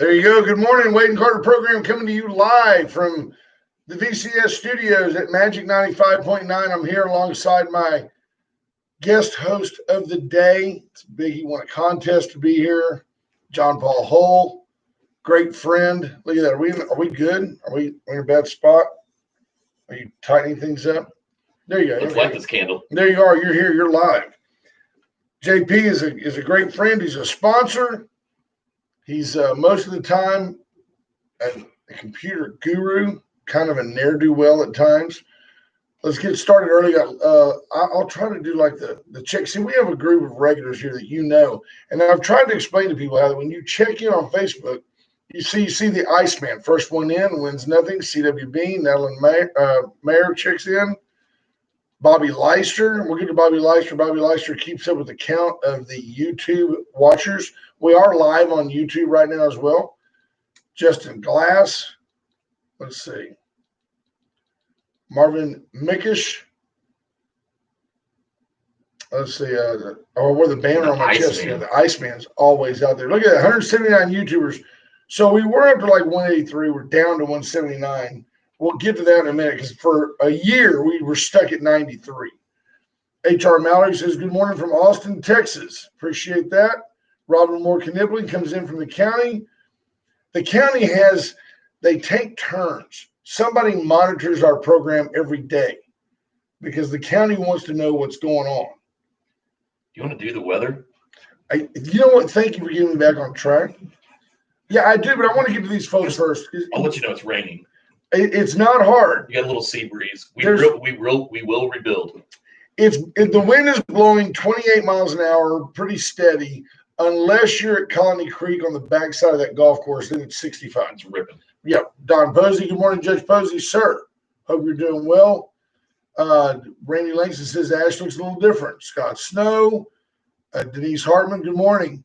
There you go. Good morning. Wade and Carter program coming to you live from the VCS studios at Magic 95.9. I'm here alongside my guest host of the day. It's big. He won a contest to be here. John Paul Hull, great friend. Look at that. Are we good? Are we in a bad spot? Are you tightening things up? There you go. Let's light this candle. There you are. You're here. You're live. JP is a great friend. He's a sponsor. He's most of the time a computer guru, kind of a ne'er-do-well at times. Let's get started early. I'll try to do like the check. See, we have a group of regulars here that you know, and I've tried to explain to people how that when you check in on Facebook, you see the Iceman. First one in wins nothing. CWB, Natalie Mayer checks in. Bobby Leister. We'll get to Bobby Leister. Bobby Leister keeps up with the count of the YouTube watchers. We are live on YouTube right now as well. Justin Glass. Let's see. Marvin Mickish. Let's see. We're the banner on my chest here. The Iceman's always out there. Look at that. 179 YouTubers. So we were up to like 183. We're down to 179. We'll get to that in a minute because for a year we were stuck at 93. HR Mallory says, good morning from Austin, Texas. Appreciate that. Robin Moore Knibling comes in from the county. The county they take turns. Somebody monitors our program every day because the county wants to know what's going on. You want to do the weather? You know what? Thank you for getting me back on track. Yeah, I do, but I want to get to these folks first. I'll let you know it's raining. It's not hard. You got a little sea breeze. We will rebuild. The wind is blowing 28 miles an hour, pretty steady. Unless you're at Colony Creek on the backside of that golf course, then it's 65. It's ripping. Yep. Don Posey. Good morning, Judge Posey. Sir, hope you're doing well. Randy Langston says Ash looks a little different. Scott Snow. Denise Hartman. Good morning.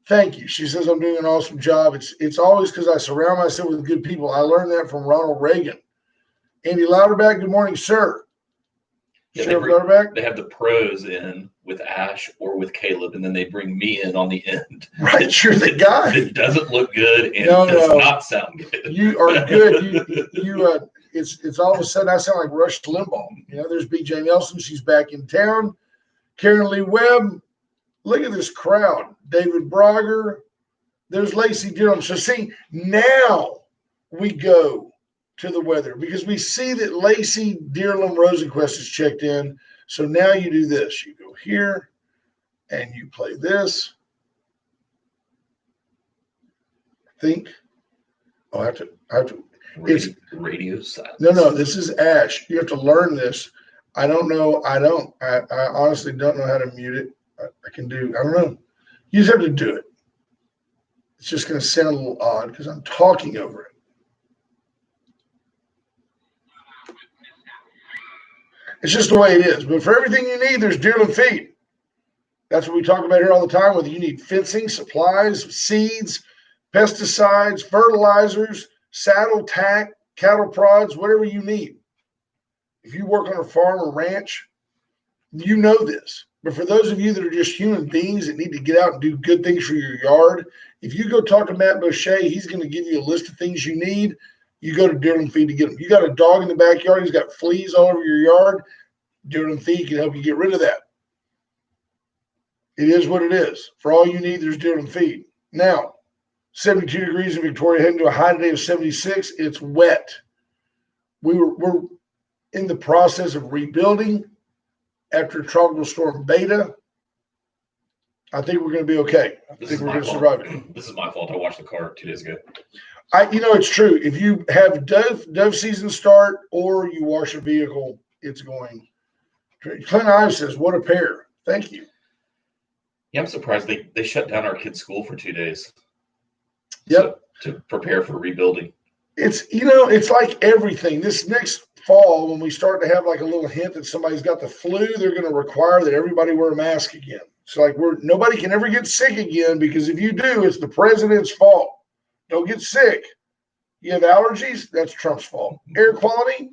Thank you. She says I'm doing an awesome job. It's always because I surround myself with good people. I learned that from Ronald Reagan. Andy Louderback. Good morning, sir. Yeah, they have the pros in with Ash or with Caleb, and then they bring me in on the end. Right, you're the guy. It doesn't look good and does not sound good. You are good. It's all of a sudden I sound like Rush Limbaugh. There's BJ Nelson. She's back in town. Karen Lee Webb. Look at this crowd. David Brogger. There's Lacey Dillon. So see, now we go to the weather because we see that Lacey Dearlam Rosenquist has checked in. So now you do this. You go here and you play this. I think. I have to. It's radio silence. No. This is Ash. You have to learn this. I don't know. I honestly don't know how to mute it. I don't know. You just have to do it. It's just going to sound a little odd because I'm talking over it. It's just the way it is. But for everything you need, there's Dearland Feed. That's what we talk about here all the time. Whether you need fencing, supplies, seeds, pesticides, fertilizers, saddle, tack, cattle prods, whatever you need. If you work on a farm or ranch, you know this. But for those of you that are just human beings that need to get out and do good things for your yard, if you go talk to Matt Boucher, he's going to give you a list of things you need. You go to Dearland Feed to get them. You got a dog in the backyard, he's got fleas all over your yard, Dearland Feed can help you get rid of that. It is what it is. For all you need, there's Dearland Feed. Now, 72 degrees in Victoria, heading to a high today of 76. It's wet. We're in the process of rebuilding after Tropical Storm Beta. I think we're going to be okay. I think we're going to survive it. This is my fault. I watched the car 2 days ago. It's true. If you have dove season start or you wash a vehicle, it's going. Clint Ives says, what a pair. Thank you. Yeah, I'm surprised they shut down our kids' school for 2 days. Yep. To prepare for rebuilding. It's like everything. This next fall, when we start to have like a little hint that somebody's got the flu, they're going to require that everybody wear a mask again. So like nobody can ever get sick again because if you do, it's the president's fault. Don't get sick. You have allergies, that's Trump's fault. Air quality,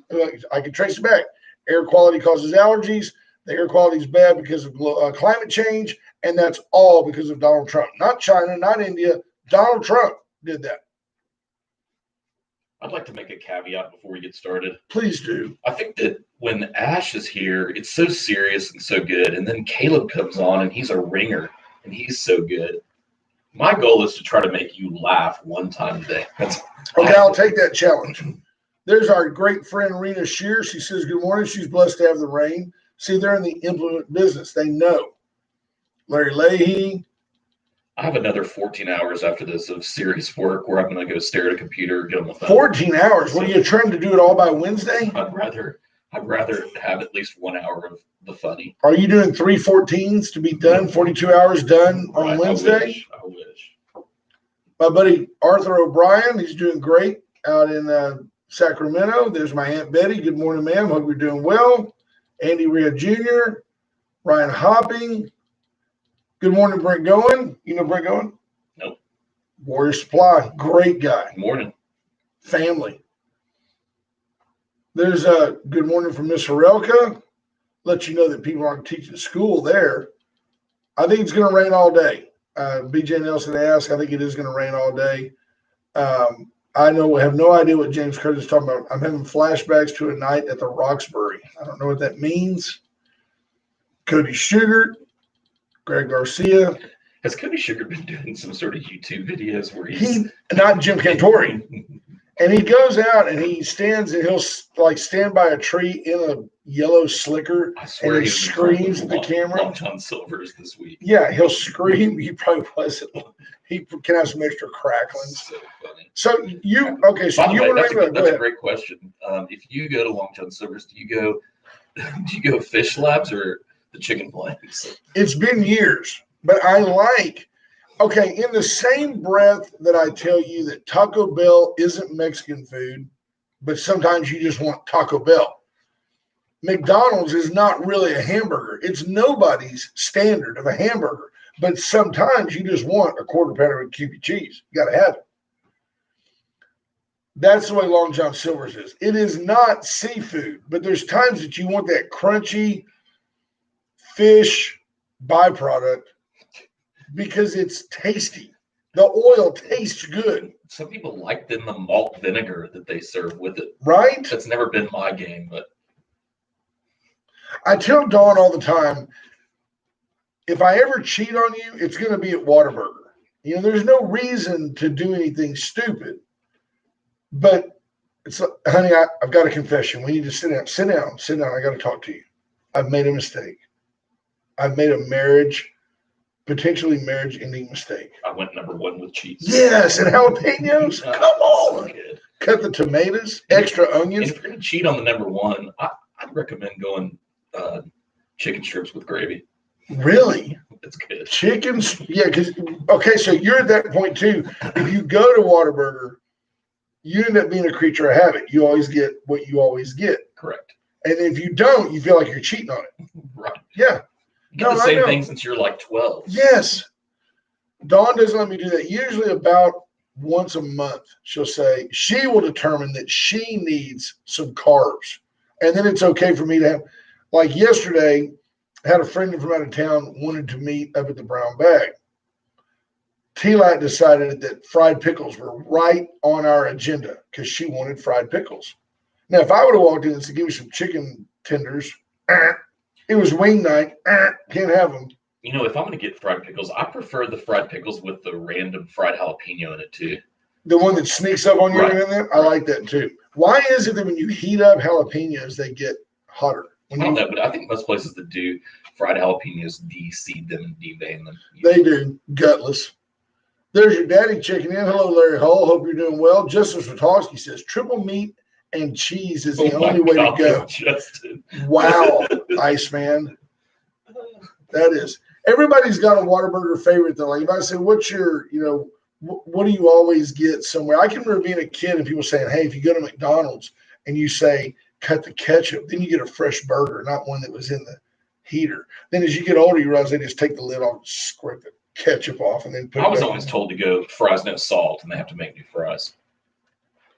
I can trace it back. Air quality causes allergies. The air quality is bad because of climate change, and that's all because of Donald Trump. Not China, not India, Donald Trump. did that. I'd like to make a caveat before we get started. Please do. I think that when Ash is here, it's so serious and so good. And then Caleb comes on and he's a ringer and he's so good. My goal is to try to make you laugh one time a day. Okay, I'll take that challenge. There's our great friend Rena Shear. She says, good morning. She's blessed to have the rain. See, they're in the implement business. They know. Larry Leahy. I have another 14 hours after this of serious work where I'm going to go stare at a computer, get on the phone. 14 hours? What, are you trying to do it all by Wednesday? I'd rather have at least 1 hour of the funny. Are you doing 3 14s to be done, 42 hours done on Wednesday? I wish. My buddy Arthur O'Brien, he's doing great out in Sacramento. There's my Aunt Betty. Good morning, ma'am. Hope you're doing well. Andy Rhea Jr., Ryan Hopping. Good morning, Brent Goen. You know Brent Goen? Nope. Warrior Supply. Great guy. Morning. Family. There's a good morning from Miss Horelka. Let you know that people aren't teaching school there. I think it's going to rain all day. BJ Nelson asked. I think it is going to rain all day. I have no idea what James Curtis is talking about. I'm having flashbacks to a night at the Roxbury. I don't know what that means. Cody Sugar, Greg Garcia. Has Cody Sugar been doing some sort of YouTube videos where he's not Jim Cantori. And he goes out and he stands and he'll like stand by a tree in a yellow slicker and he screams at the camera. Long John Silver's this week. Yeah, he'll scream. He probably wasn't. He can have some extra cracklings. So funny. So you okay? So By the you way, were that's a great question. If you go to Long John Silver's, do you go Fish Labs or the Chicken Place? It's been years, but I like. Okay, in the same breath that I tell you that Taco Bell isn't Mexican food, but sometimes you just want Taco Bell. McDonald's is not really a hamburger. It's nobody's standard of a hamburger, but sometimes you just want a quarter pounder with cubey cheese. You got to have it. That's the way Long John Silver's is. It is not seafood, but there's times that you want that crunchy fish byproduct because it's tasty. The oil tastes good. Some people like the malt vinegar that they serve with it. Right? That's never been my game, but I tell Dawn all the time, if I ever cheat on you, it's going to be at Whataburger. You know, there's no reason to do anything stupid. But it's like, honey, I've got a confession. We need to sit down. Sit down. Sit down. I got to talk to you. I've made a mistake. I've made a potentially marriage-ending mistake. I went number 1 with cheese. Yes, and jalapenos. Come on. So good. Cut the tomatoes, extra onions. If you're going to cheat on the number 1, I'd recommend going chicken strips with gravy. Really? It's good. Chickens? Yeah, okay, so you're at that point too. If you go to Whataburger, you end up being a creature of habit. You always get what you always get. Correct. And if you don't, you feel like you're cheating on it. Right. Yeah. You get the same thing since you're like 12. Yes. Dawn doesn't let me do that. Usually about once a month, she'll say she will determine that she needs some carbs. And then it's okay for me to have, like yesterday, I had a friend from out of town wanted to meet up at the Brown Bag. T-Light decided that fried pickles were right on our agenda because she wanted fried pickles. Now, if I would have walked in and said, give me some chicken tenders, it was wing night, can't have them. You know, if I'm going to get fried pickles, I prefer the fried pickles with the random fried jalapeno in it too. The one that sneaks up on you Right. in there? I like that too. Why is it that when you heat up jalapenos, they get hotter? I don't know, but I think most places that do fried jalapenos de-seed them and devein them. They do. Gutless. There's your daddy checking in. Hello, Larry Hull. Hope you're doing well. Justin Switalski says triple meat and cheese is the only way to go. Justin. Wow, Iceman. That is. Everybody's got a Whataburger favorite though. Like if I say, what's your, what do you always get somewhere? I can remember being a kid and people saying, hey, if you go to McDonald's and you say, cut the ketchup, then you get a fresh burger, not one that was in the heater. Then as you get older, you realize they just take the lid off and scrape the ketchup off and then put I was always told to go fries no salt and they have to make new fries.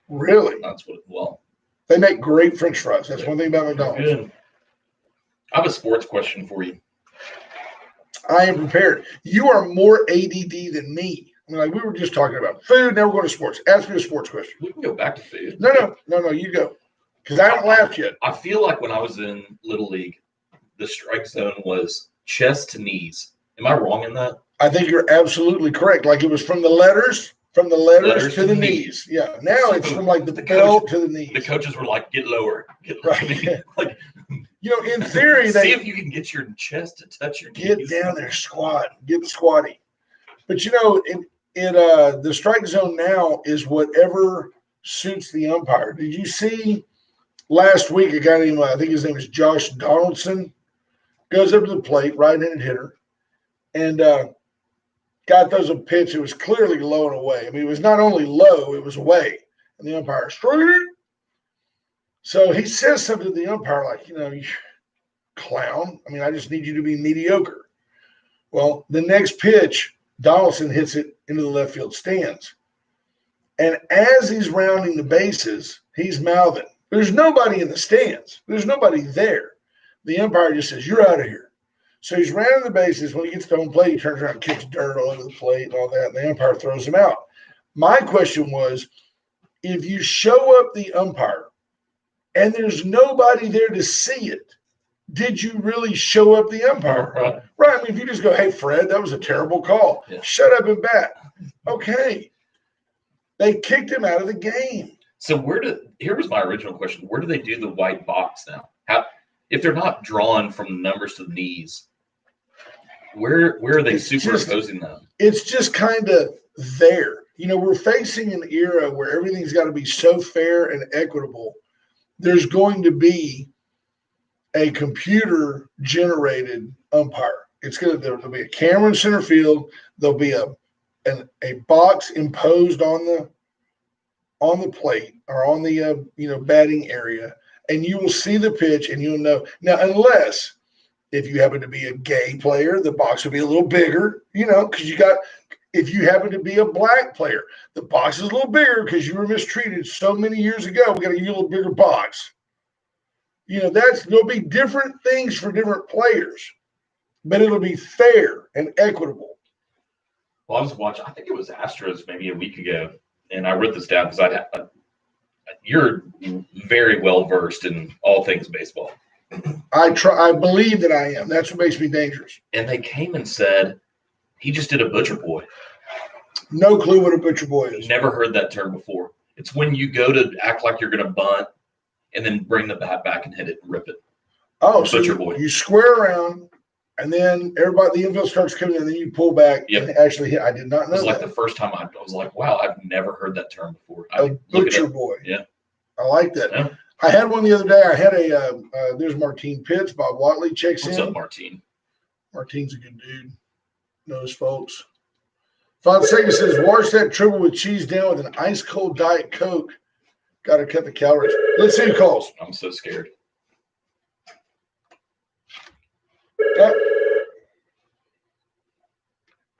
Really? That's what, They make great French fries. That's one thing about McDonald's. Good. I have a sports question for you. I am prepared. You are more ADD than me. Like we were just talking about food. Now we're going to sports. Ask me a sports question. We can go back to food. No. You go. Because I haven't laughed yet. I feel like when I was in Little League, the strike zone was chest to knees. Am I wrong in that? I think you're absolutely correct. Like it was from the letters to the knees. Yeah. Now it's from like the belt to the knees. The coaches were like, get lower. Right. Like, in theory, see if you can get your chest to touch your get knees. down there, squat, get squatty. But the strike zone now is whatever suits the umpire. Did you see last week a guy named, I think his name is Josh Donaldson, goes up to the plate, right-handed hitter, and guy throws a pitch. It was clearly low and away. I mean, it was not only low, it was away. And the umpire struck it. So he says something to the umpire like, you clown. I mean, I just need you to be mediocre. Well, the next pitch, Donaldson hits it into the left field stands. And as he's rounding the bases, he's mouthing. There's nobody in the stands. There's nobody there. The umpire just says, you're out of here. So he's rounding the bases. When he gets to home plate, he turns around and kicks dirt all over the plate and all that. And the umpire throws him out. My question was, if you show up the umpire and there's nobody there to see it, did you really show up the umpire? Right. I mean, if you just go, hey, Fred, that was a terrible call. Yeah. Shut up and bat. Okay. They kicked him out of the game. So here was my original question. Where do they do the white box now? If they're not drawn from the numbers to the knees, where are they superimposing them? It's just kind of there. We're facing an era where everything's got to be so fair and equitable. There's going to be a computer-generated umpire. There'll be a camera in center field. There'll be a box imposed on the plate or on the batting area, and you will see the pitch and you'll know. Now, unless if you happen to be a gay player, the box will be a little bigger, because if you happen to be a black player, the box is a little bigger because you were mistreated so many years ago. We got to give you a little bigger box. There'll be different things for different players, but it'll be fair and equitable. Well, I was watching, I think it was Astros maybe a week ago, and I wrote this down because you're very well versed in all things baseball. I believe that I am. That's what makes me dangerous. And they came and said, he just did a butcher boy. No clue what a butcher boy is. Never heard that term before. It's when you go to act like you're going to bunt and then bring the bat back and hit it and rip it. Oh, butcher so boy. You square around, and then the infield starts coming in, and then you pull back and actually hit. I did not know that. It was like the first time I was like, wow, I've never heard that term before. A butcher boy. Yeah. I like that. Yeah. I had one the other day. I had there's Martine Pitts. Bob Watley checks in. What's up, Martine? Martine's a good dude. Knows folks. Fonseca says, wash that triple with cheese down with an ice cold Diet Coke. Got to cut the calories. Let's see who calls. I'm so scared.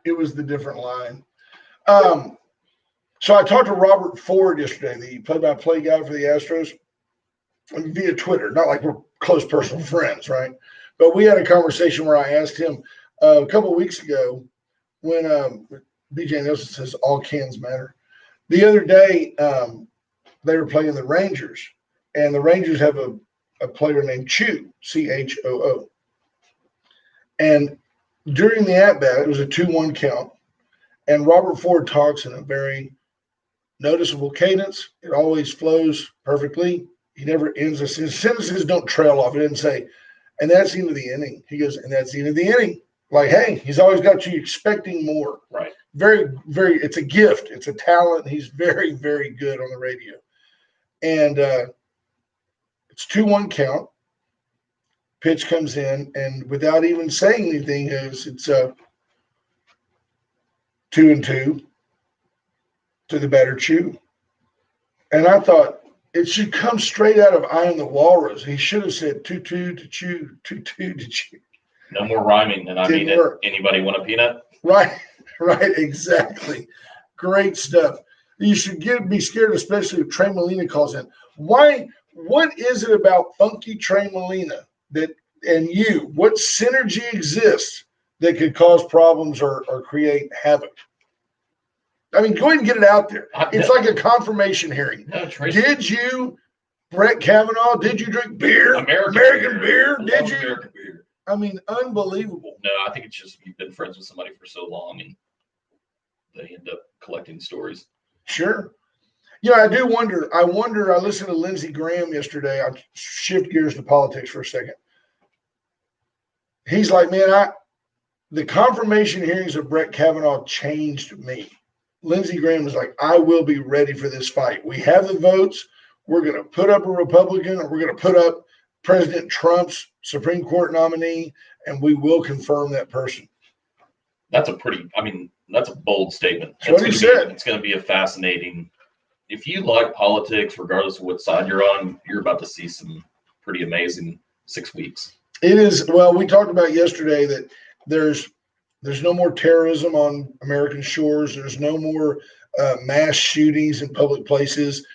It was the different line. So I talked to Robert Ford yesterday, the play-by-play guy for the Astros, via Twitter. Not like we're close personal friends, right? But we had a conversation where I asked him a couple of weeks ago when BJ Nelson says all cans matter. The other day, they were playing the Rangers, and the Rangers have a player named Choo, Choo. And during the at-bat, it was a 2-1 count, and Robert Ford talks in a very noticeable cadence. It always flows perfectly. He never ends his sentences don't trail off. He didn't say, and that's the end of the inning. He goes, and that's the end of the inning. Like, hey, he's always got you expecting more. Right. Very, very, it's a gift. It's a talent. He's very, very good on the radio. And it's 2-1 count. Pitch comes in, and without even saying anything, it's 2-2 to the batter Choo. And I thought it should come straight out of I Am the Walrus. He should have said 2-2 to Choo, 2-2 to Choo. No more rhyming than Didn't work. Anybody want a peanut? Right, exactly. Great stuff. You should be scared, especially if Trey Molina calls in. Why? What is it about funky Trey Molina what synergy exists that could cause problems or create havoc? I mean, go ahead and get it out there. It's No. like a confirmation hearing. No, Tracy. Did you, Brett Kavanaugh, did you drink beer? American beer? Did you? American beer. I mean, unbelievable. No, I think it's just you've been friends with somebody for so long and they end up collecting stories. Sure. You know, I do wonder. I listened to Lindsey Graham yesterday. I'll shift gears to politics for a second. He's like, man, the confirmation hearings of Brett Kavanaugh changed me. Lindsey Graham was like, I will be ready for this fight. We have the votes. We're going to put up a Republican, or we're going to put up President Trump's Supreme Court nominee, and we will confirm that person. That's a bold statement. That's what he said. It's going to be a fascinating. If you like politics, regardless of what side you're on, you're about to see some pretty amazing 6 weeks. It is. Well, we talked about yesterday that there's no more terrorism on American shores. There's no more mass shootings in public places.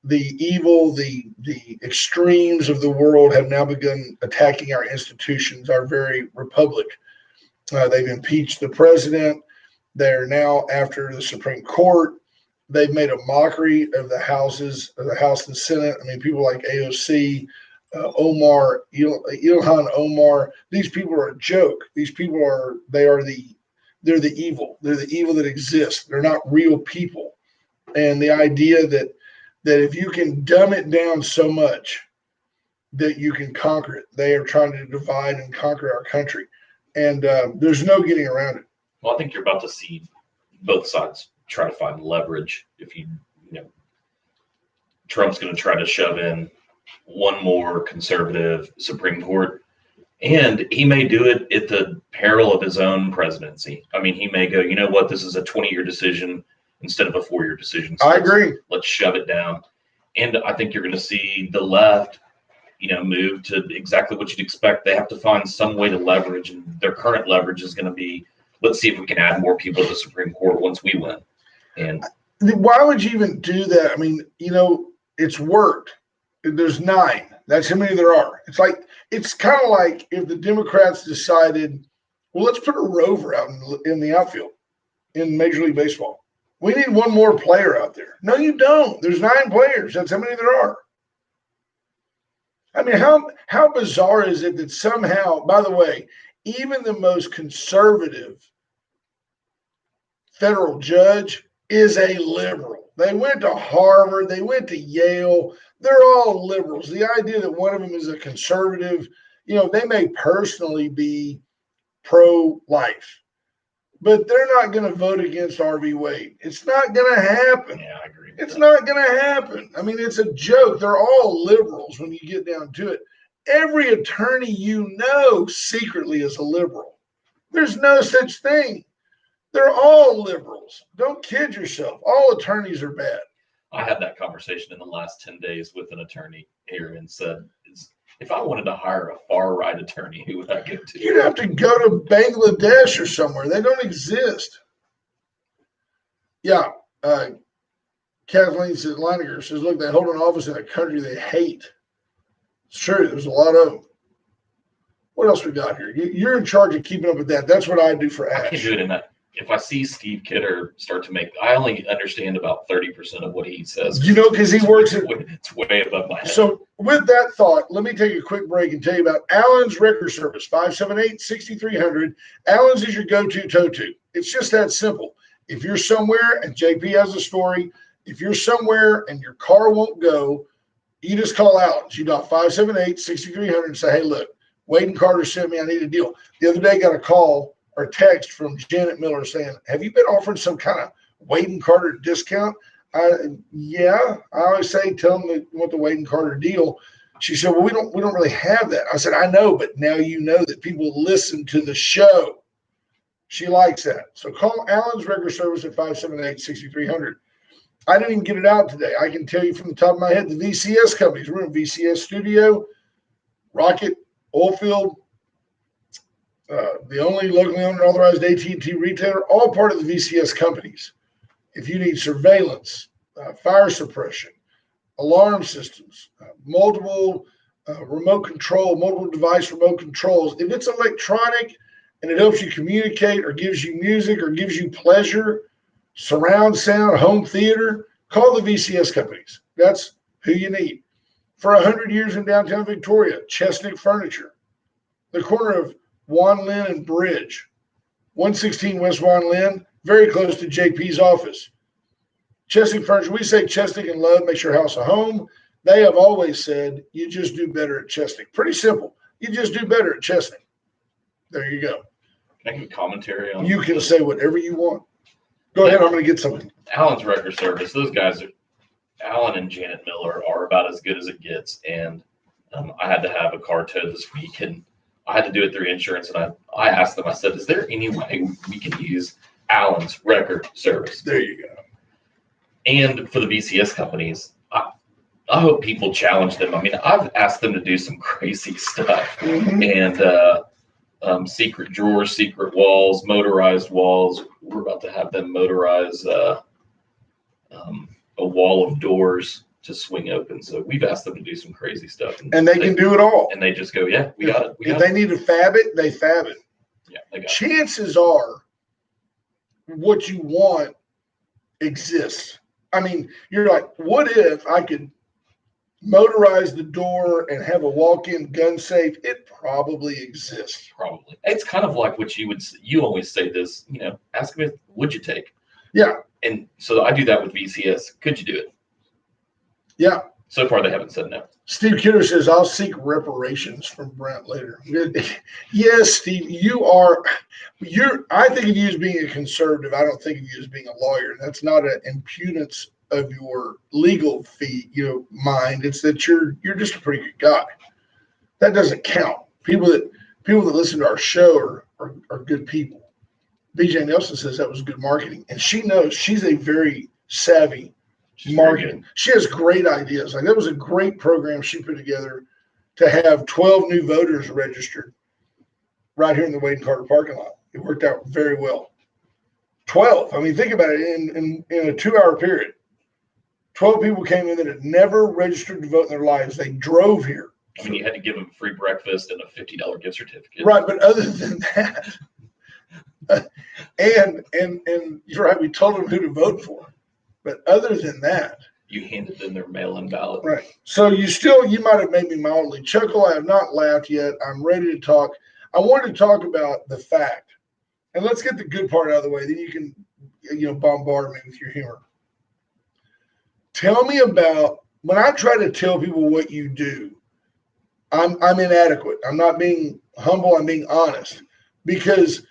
The evil, the extremes of the world have now begun attacking our institutions, our very republic. They've impeached the president. They're now after the Supreme Court. They've made a mockery of the houses, of the House and Senate. I mean, people like AOC, Omar, Ilhan Omar. These people are a joke. These people they're the evil. They're the evil that exists. They're not real people. And the idea that if you can dumb it down so much that you can conquer it, they are trying to divide and conquer our country. And there's no getting around it. Well, I think you're about to see both sides try to find leverage. If you know, Trump's going to try to shove in one more conservative Supreme Court, and he may do it at the peril of his own presidency. I mean, he may go, you know what, this is a 20-year decision instead of a 4-year decision. So I agree. Let's shove it down. And I think you're going to see the left, move to exactly what you'd expect. They have to find some way to leverage, and their current leverage is going to be, let's see if we can add more people to the Supreme Court once we win. And why would you even do that? I mean, it's worked. There's 9. That's how many there are. It's kind of like if the Democrats decided, well, let's put a rover out in the outfield in Major League Baseball. We need one more player out there. No, you don't. There's 9 players. That's how many there are. I mean, how bizarre is it that somehow, by the way, even the most conservative federal judge is a liberal. They went to Harvard. They went to Yale. They're all liberals. The idea that one of them is a conservative, they may personally be pro-life, but they're not going to vote against R.V. Wade. It's not going to happen. Yeah, I agree. It's not going to happen. I mean, it's a joke. They're all liberals when you get down to it. Every attorney secretly is a liberal. There's no such thing. They're all liberals. Don't kid yourself. All attorneys are bad. I had that conversation in the last 10 days with an attorney here and said, if I wanted to hire a far-right attorney, who would I go to? You'd have to go to Bangladesh or somewhere. They don't exist. Yeah. Kathleen Leiniger says, look, they hold an office in a country they hate. It's true. There's a lot of them. What else we got here? You're in charge of keeping up with that. That's what I do for Ash. I can do it in that. If I see Steve Kidder start to I only understand about 30% of what he says. Because he works at. It's way above my head. So with that thought, let me take a quick break and tell you about Allen's Record Service, 578-6300. Allen's is your go-to tow-to. It's just that simple. If you're somewhere and JP has a story, if you're somewhere and your car won't go, you just call Allen's. You got 578-6300 and say, hey, look, Wade and Carter sent me, I need a deal. The other day got a call or text from Janet Miller saying, have you been offered some kind of Wade and Carter discount? Yeah. I always say, tell them they want the Wade and Carter deal. She said, well, we don't really have that. I said, I know, but now you know that people listen to the show. She likes that. So call Allen's Record Service at 578-6300. I didn't even get it out today. I can tell you from the top of my head, the VCS companies. We're in VCS Studio, Rocket, Oilfield, the only locally owned and authorized AT&T retailer, all part of the VCS companies. If you need surveillance, fire suppression, alarm systems, multiple remote control, multiple device remote controls, if it's electronic and it helps you communicate or gives you music or gives you pleasure, surround sound, home theater, call the VCS companies. That's who you need. For 100 years in downtown Victoria, Chesnick Furniture, the corner of Juan Lynn and Bridge, 116 West Juan Lynn, very close to JP's office. Chesnick Furniture, we say Chesnick and Love makes your house a home. They have always said, you just do better at Chesnick. Pretty simple. You just do better at Chesnick. There you go. Can I give commentary on? You can say whatever you want. Go ahead. I'm going to get something. Allen's Record Service. Those guys, Allen and Janet Miller, are about as good as it gets. And I had to have a car towed this week, and I had to do it through insurance. And I asked them, I said, is there any way we can use Allen's Record Service? There you go. And for the VCS companies, I hope people challenge them. I mean, I've asked them to do some crazy stuff. And secret drawers, secret walls, motorized walls. We're about to have them motorize a wall of doors to swing open. So we've asked them to do some crazy stuff. And they can do it all. And they just go, yeah, we got it. If they need to fab it, they fab it. Yeah, they got it. Chances are what you want exists. I mean, you're like, what if I could motorize the door and have a walk-in gun safe? It probably exists. Probably. It's kind of like what you always say this, ask me, would you take? Yeah. And so I do that with VCS. Could you do it? Yeah. So far, they haven't said no. Steve Kidder says, I'll seek reparations from Brent later. Yes, Steve, I think of you as being a conservative. I don't think of you as being a lawyer. That's not an impudence of your legal mind. It's that you're just a pretty good guy. That doesn't count. People that listen to our show are good people. BJ Nelson says that was good marketing. And she knows she's a very savvy marketing. She has great ideas. Like that was a great program she put together to have 12 new voters registered right here in the Wade and Carter parking lot. It worked out very well. 12. I mean, think about it. In a 2-hour period, 12 people came in that had never registered to vote in their lives. They drove here. I mean, you had to give them free breakfast and a $50 gift certificate. Right, but other than that, and you're right, we told them who to vote for. But other than that, you handed them their mail-in ballot. Right. So you might have made me mildly chuckle. I have not laughed yet. I'm ready to talk. I wanted to talk about the fact, and let's get the good part out of the way. Then you can, bombard me with your humor. Tell me about when I try to tell people what you do. I'm inadequate. I'm not being humble. I'm being honest, because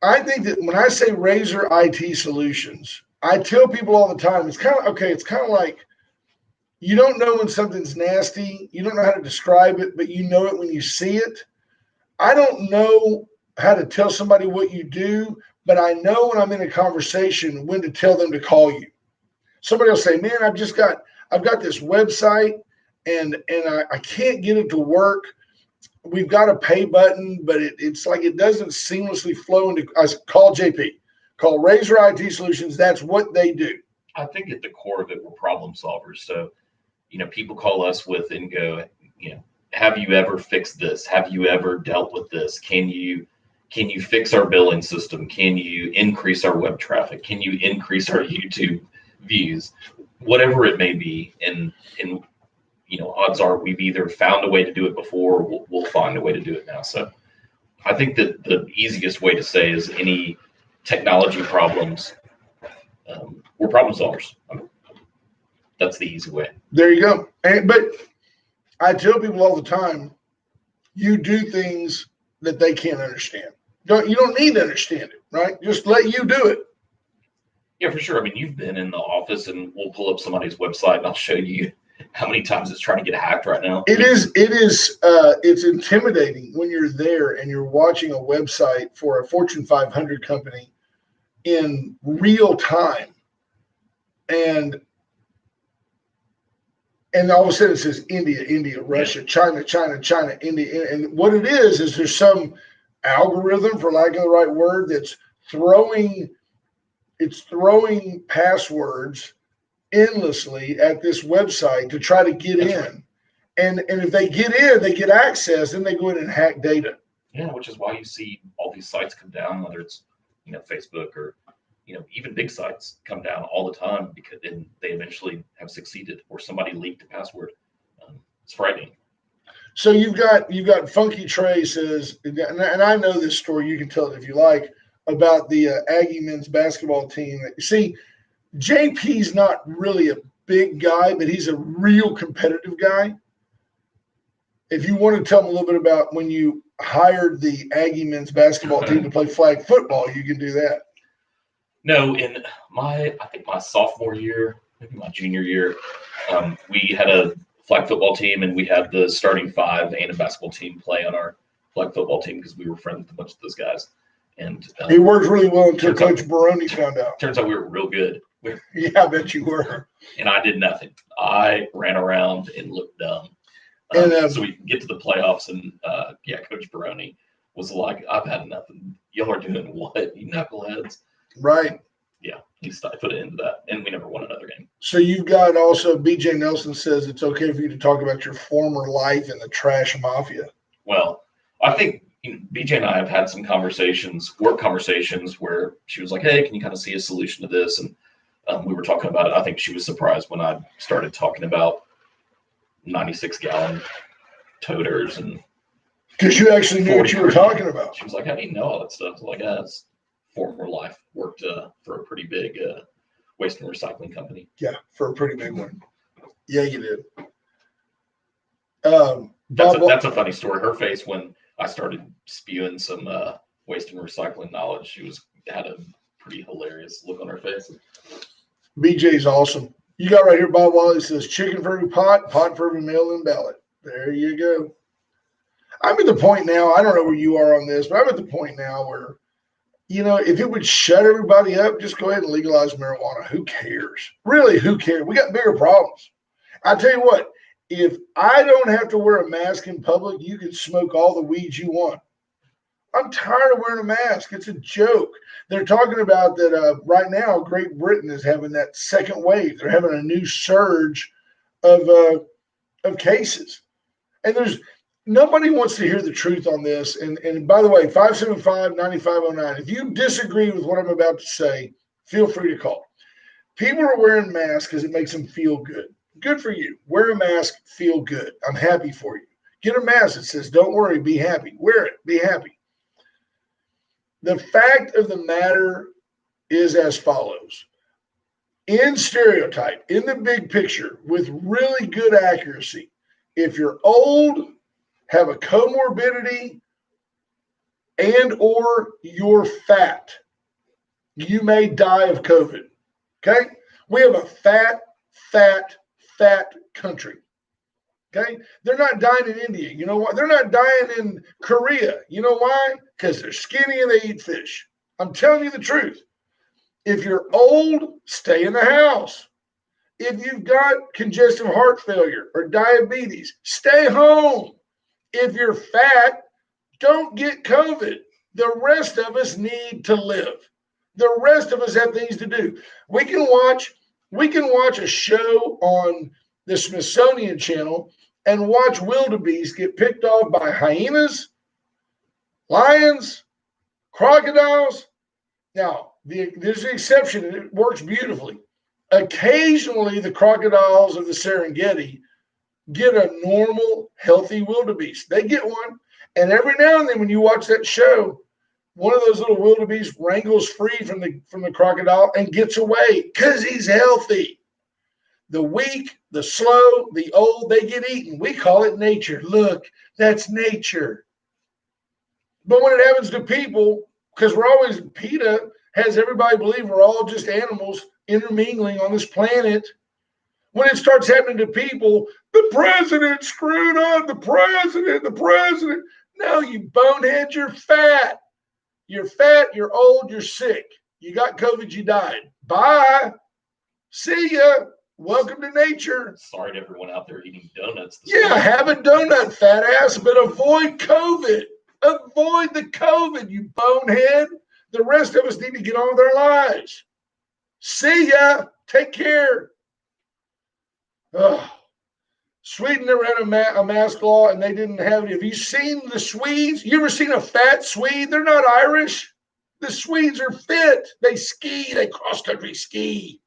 I think that when I say Razor IT Solutions, I tell people all the time, it's kind of like you don't know when something's nasty. You don't know how to describe it, but you know it when you see it. I don't know how to tell somebody what you do, but I know when I'm in a conversation when to tell them to call you. Somebody will say, man, I've got this website and I can't get it to work. We've got a pay button, but it's like it doesn't seamlessly flow into. I call JP. Call Razor IT Solutions. That's what they do. I think at the core of it, we're problem solvers. So, people call us with and go, have you ever fixed this? Have you ever dealt with this? Can you fix our billing system? Can you increase our web traffic? Can you increase our YouTube views? Whatever it may be. And odds are we've either found a way to do it before, or we'll find a way to do it now. So I think that the easiest way to say is any technology problems, we're problem solvers. That's the easy way. There you go. But I tell people all the time, you do things that they can't understand. You don't need to understand it, right? Just let you do it. Yeah, for sure. I mean, you've been in the office and we'll pull up somebody's website and I'll show you how many times it's trying to get hacked right now. It's intimidating when you're there and you're watching a website for a Fortune 500 company in real time. And all of a sudden it says India, Russia, China, India. And what it is there's some algorithm, for lack of the right word, that's throwing passwords endlessly at this website to try to get in. And if they get in, they get access, then they go in and hack data. Yeah, which is why you see all these sites come down, whether it's Facebook or even big sites come down all the time because then they eventually have succeeded or somebody leaked a password. It's frightening. So you've got Funky Trey says, and I know this story. You can tell it if you like about the Aggie men's basketball team. See, JP's not really a big guy, but he's a real competitive guy. If you want to tell them a little bit about when you hired the Aggie men's basketball team to play flag football, you can do that. No, in I think my sophomore year, maybe my junior year, we had a flag football team, and we had the starting five and a basketball team play on our flag football team because we were friends with a bunch of those guys. And it worked really well until Coach Baroni found out. Turns out we were real good. Yeah, I bet you were. And I did nothing. I ran around and looked dumb. So we get to the playoffs, and Coach Baroni was like, "I've had nothing. Y'all are doing what, you knuckleheads?" Right. Yeah, he put it into that, and we never won another game. So you've got also BJ Nelson says it's okay for you to talk about your former life in the trash mafia. Well, I think BJ and I have had some work conversations, where she was like, "Hey, can you kind of see a solution to this?" And we were talking about it. I think she was surprised when I started talking about 96-gallon toters and because you actually knew what you were talking about. She was like, "How do you know all that stuff?" I was like, "It's former life. Worked for a pretty big waste and recycling company." Yeah, for a pretty big one. Yeah, you did. That's a funny story. Her face when I started spewing some waste and recycling knowledge, she had a pretty hilarious look on her face. BJ's awesome. You got right here, Bob Wally says, chicken for every pot for every mail-in ballot. There you go. I'm at the point now, I don't know where you are on this, but I'm at the point now where, if it would shut everybody up, just go ahead and legalize marijuana. Who cares? Really, who cares? We got bigger problems. I tell you what, if I don't have to wear a mask in public, you can smoke all the weeds you want. I'm tired of wearing a mask. It's a joke. They're talking about that right now, Great Britain is having that second wave. They're having a new surge of cases. And nobody wants to hear the truth on this. And by the way, 575-9509, if you disagree with what I'm about to say, feel free to call. People are wearing masks because it makes them feel good. Good for you. Wear a mask, feel good. I'm happy for you. Get a mask that says, don't worry, be happy. Wear it, be happy. The fact of the matter is as follows. In stereotype, in the big picture, with really good accuracy, if you're old, have a comorbidity, and or you're fat, you may die of COVID. Okay? We have a fat country. Okay? They're not dying in India. You know what? They're not dying in Korea. You know why? Because they're skinny and they eat fish. I'm telling you the truth. If you're old, stay in the house. If you've got congestive heart failure or diabetes, stay home. If you're fat, don't get COVID. The rest of us need to live. The rest of us have things to do. We can watch a show on the Smithsonian Channel and watch wildebeest get picked off by hyenas, lions, crocodiles. Now, there's an exception, and it works beautifully. Occasionally, the crocodiles of the Serengeti get a normal, healthy wildebeest. They get one. And every now and then when you watch that show, one of those little wildebeest wrangles free from the crocodile and gets away because he's healthy. The weak, the slow, the old, they get eaten. We call it nature. Look, that's nature. But when it happens to people, because PETA has everybody believe we're all just animals intermingling on this planet. When it starts happening to people, the president screwed up, the president. No, you bonehead, you're fat. You're fat, you're old, you're sick. You got COVID, you died. Bye. See ya. Welcome to nature. Sorry to everyone out there eating donuts. Yeah, have a donut, fat ass, but avoid COVID. Avoid the COVID, you bonehead. The rest of us need to get on with our lives. See ya. Take care. Sweden never had a mask law, and they didn't have it. Have you seen the Swedes? You ever seen a fat Swede? They're not Irish. The Swedes are fit. They ski. They cross-country ski.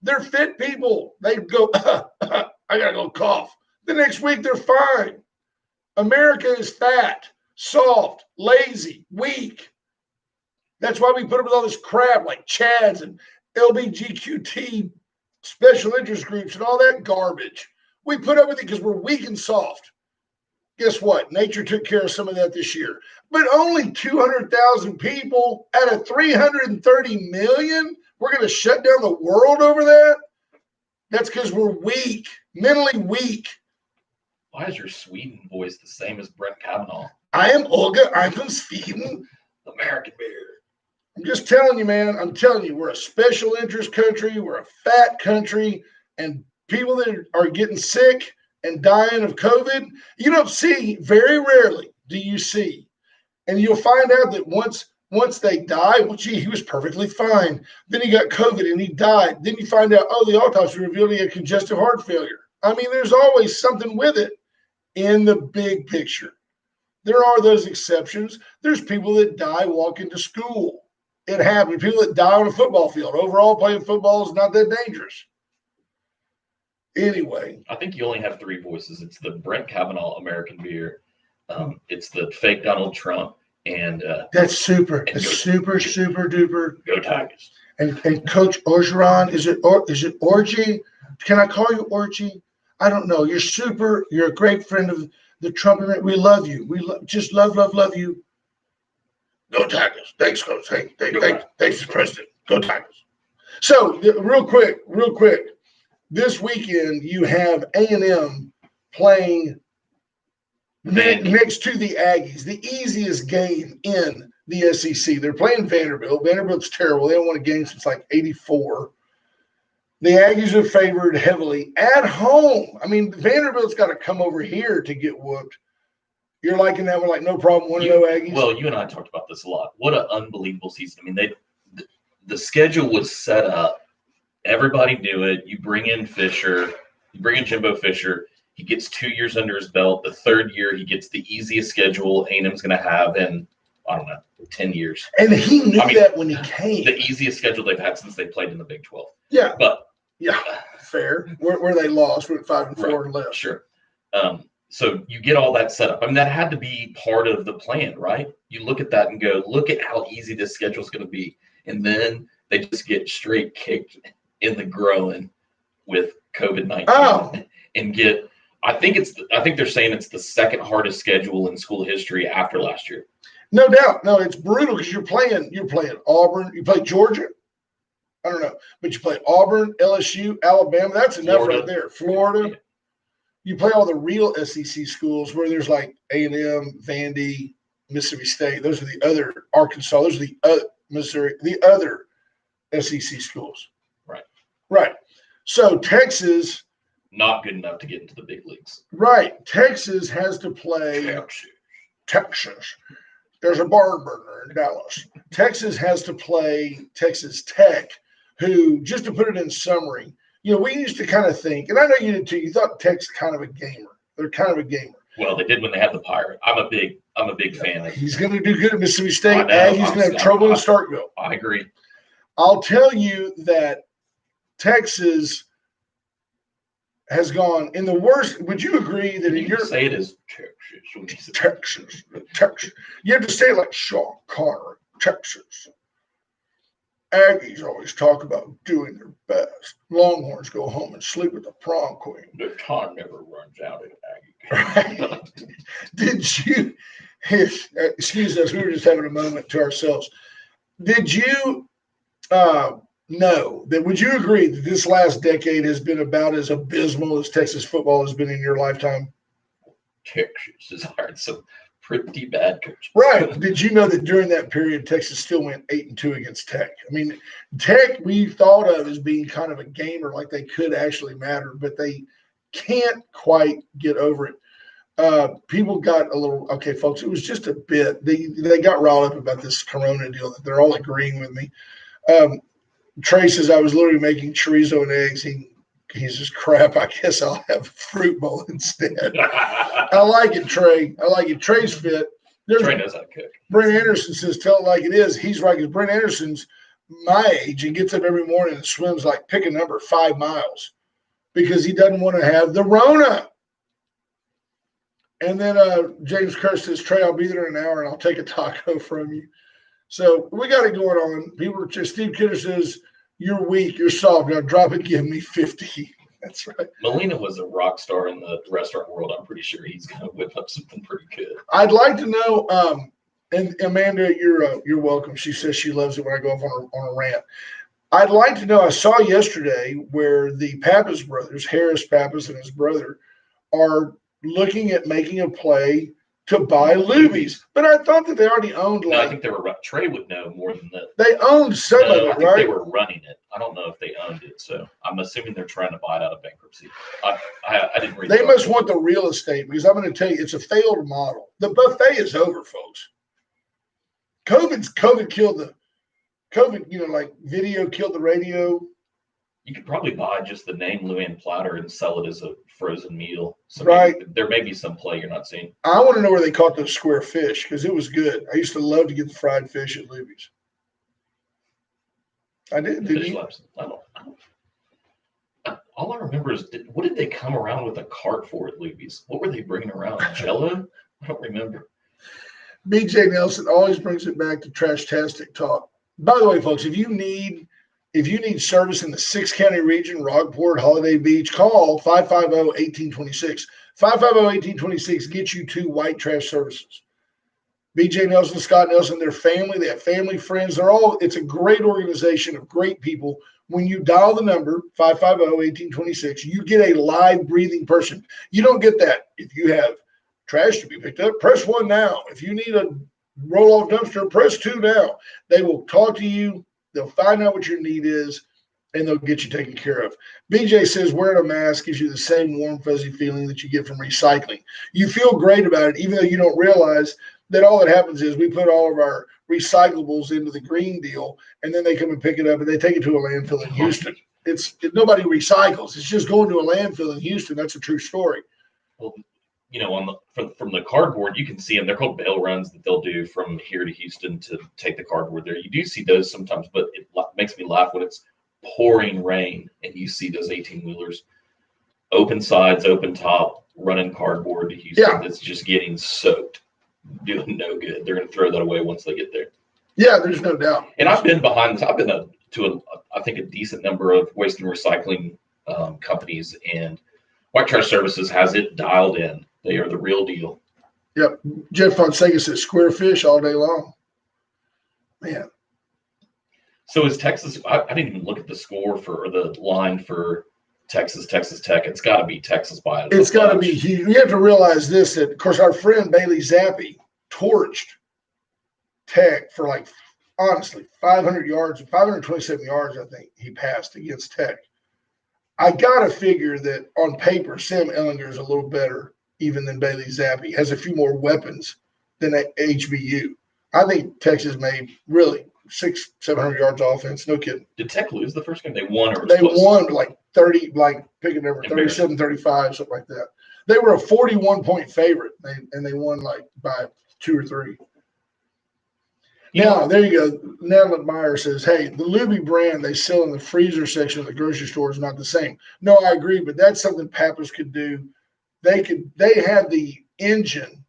They're fit people. They go, I got to go cough. The next week, they're fine. America is fat, soft, lazy, weak. That's why we put up with all this crap like Chads and LBGQT special interest groups and all that garbage. We put up with it because we're weak and soft. Guess what? Nature took care of some of that this year. But only 200,000 people out of 330 million? We're going to shut down the world over that? That's because we're weak, mentally weak. Why is your Sweden voice the same as Brent Kavanaugh? I am Olga. I'm from Sweden. American beer. I'm just telling you, man. I'm telling you, we're a special interest country. We're a fat country. And people that are getting sick and dying of COVID, you don't see, very rarely do you see. And you'll find out that once they die, well, gee, he was perfectly fine. Then he got COVID and he died. Then you find out, oh, the autopsy revealed he had congestive heart failure. I mean, there's always something with it in the big picture. There are those exceptions. There's people that die walking to school. It happens. People that die on a football field. Overall, playing football is not that dangerous. Anyway. I think you only have three voices. It's the Brent Kavanaugh American beer. It's the fake Donald Trump. And that's super. It's super duper. Go Tigers. And Coach Orgeron, is it Orgy? Can I call you Orgy? I don't know. You're super. You're a great friend of the Trump. We love you. We just love you. Go Tigers. Thanks, Coach. Thanks, Mr. President. Go Tigers. So real quick. This weekend you have A&M playing next to the Aggies, the easiest game in the SEC. They're playing Vanderbilt. Vanderbilt's terrible. They haven't won a game since like 84. The Aggies are favored heavily at home. I mean, Vanderbilt's got to come over here to get whooped. You're liking that one, like no problem, 1-0 Aggies? Well, you and I talked about this a lot. What an unbelievable season. I mean, the schedule was set up. Everybody knew it. You bring in Fisher. You bring in Jimbo Fisher. He gets 2 years under his belt. The third year, he gets the easiest schedule A&M's going to have in, I don't know, 10 years. And he knew that when he came. The easiest schedule they've had since they played in the Big 12. Yeah. But yeah, fair. Where they lost, went 5-4 and left. Sure. So you get all that set up. I mean, that had to be part of the plan, right? You look at that and go, look at how easy this schedule is going to be. And then they just get straight kicked in the groin with COVID-19 and get, I think they're saying it's the second hardest schedule in school history after last year. No doubt. No, it's brutal because you're playing Auburn. You play Georgia. I don't know, but you play Auburn, LSU, Alabama. That's enough right there. Florida. Yeah. You play all the real SEC schools where there's like A&M, Vandy, Mississippi State. Those are the other Arkansas. Those are the Missouri, the other SEC schools. Right. So Texas. Not good enough to get into the big leagues. Right. Texas has to play. Texas. There's a barn burner in Dallas. Texas has to play Texas Tech, who, just to put it in summary, we used to kind of think, and I know you did too, you thought Tech's kind of a gamer. They're kind of a gamer. Well, they did when they had the Pirate. I'm a big fan of. He's going to do good at Mississippi State. He's going to have trouble in Starkville. I agree. I'll tell you that Texas has gone in the worst. Would you agree that in your say it as Texas? You have to say it like Sean Connery, Texas. Aggies always talk about doing their best. Longhorns go home and sleep with the prom queen. The time never runs out in Aggie. Right. Did you? Excuse us. We were just having a moment to ourselves. Did you know that? Would you agree that this last decade has been about as abysmal as Texas football has been in your lifetime? Texas has hired some pretty bad coaches. Right. Did you know that during that period, Texas still went 8-2 against Tech? I mean, Tech we thought of as being kind of a gamer, like they could actually matter, but they can't quite get over it. People got a little, okay, folks, it was just a bit. They got riled up about this Corona deal that they're all agreeing with me. Trey says I was literally making chorizo and eggs. He's just crap. I guess I'll have a fruit bowl instead. I like it, Trey. I like it. Trey's fit. Trey knows how to cook. Brent Anderson says, tell it like it is. He's right, because Brent Anderson's my age and gets up every morning and swims like pick a number 5 miles because he doesn't want to have the Rona. And then James Kerr says, Trey, I'll be there in an hour and I'll take a taco from you. So we got it going on. People are just, Steve Kidder says, you're weak, you're soft. Now drop it, give me 50. That's right. Molina was a rock star in the restaurant world. I'm pretty sure he's going to whip up something pretty good. I'd like to know, and Amanda, you're welcome. She says she loves it when I go off on a rant. I'd like to know, I saw yesterday where the Pappas brothers, Harris Pappas and his brother, are looking at making a play to buy Luby's, but I thought that they already owned. No, I think they were. Trey would know more than that. They owned some of I it, think right? they were running it. I don't know if they owned it, so I'm assuming they're trying to buy it out of bankruptcy. I didn't read. They must want the real estate, because I'm going to tell you, it's a failed model. The buffet is over, folks. COVID killed the COVID. Like video killed the radio. You could probably buy just the name Luann Platter and sell it as a frozen meal. So right. There may be some play you're not seeing. I want to know where they caught those square fish, because it was good. I used to love to get the fried fish at Luby's. I did. Did you? I don't. All I remember is, what did they come around with a cart for at Luby's? What were they bringing around? Jello? I don't remember. BJ Nelson always brings it back to Trash-tastic talk. By the way, folks, if you need service in the 6-county region, Rockport, Holiday Beach, call 550-1826. 550-1826 gets you to White Trash Services. BJ Nelson, Scott Nelson, their family, they have family, friends. It's a great organization of great people. When you dial the number 550-1826, you get a live breathing person. You don't get that if you have trash to be picked up. Press 1 now. If you need a roll-off dumpster, press 2 now. They will talk to you. They'll find out what your need is, and they'll get you taken care of. BJ says wearing a mask gives you the same warm, fuzzy feeling that you get from recycling. You feel great about it, even though you don't realize that all that happens is we put all of our recyclables into the green deal, and then they come and pick it up, and they take it to a landfill in Houston. Nobody recycles. It's just going to a landfill in Houston. That's a true story. Well, from the cardboard, you can see them. They're called bail runs that they'll do from here to Houston to take the cardboard there. You do see those sometimes, but it makes me laugh when it's pouring rain and you see those 18-wheelers, open sides, open top, running cardboard to Houston. Yeah. That's just getting soaked, doing no good. They're going to throw that away once they get there. Yeah, there's no doubt. And I've been behind this. I've been I think a decent number of waste and recycling companies, and White Trash Services has it dialed in. They are the real deal. Yep. Jeff Fonseca says square fish all day long. Man. So is Texas? I didn't even look at the score or the line for Texas Tech. It's got to be Texas by it. It's got to be huge. You have to realize this, that, of course, our friend Bailey Zappi torched Tech for, like, honestly, 500 yards, 527 yards, I think he passed against Tech. I got to figure that on paper, Sam Ehlinger is a little better even than Bailey Zappi, has a few more weapons than HBU. I think Texas made really 600-700 yards offense. No kidding. Did Tech lose the first game? They won, or they won like 30, like picking over 37, 35, something like that. They were a 41-point favorite, and they won like by 2 or 3. Now, there you go. Natalie Meyer says, hey, the Luby brand they sell in the freezer section of the grocery store is not the same. No, I agree, but that's something Pappas could do. They had the engine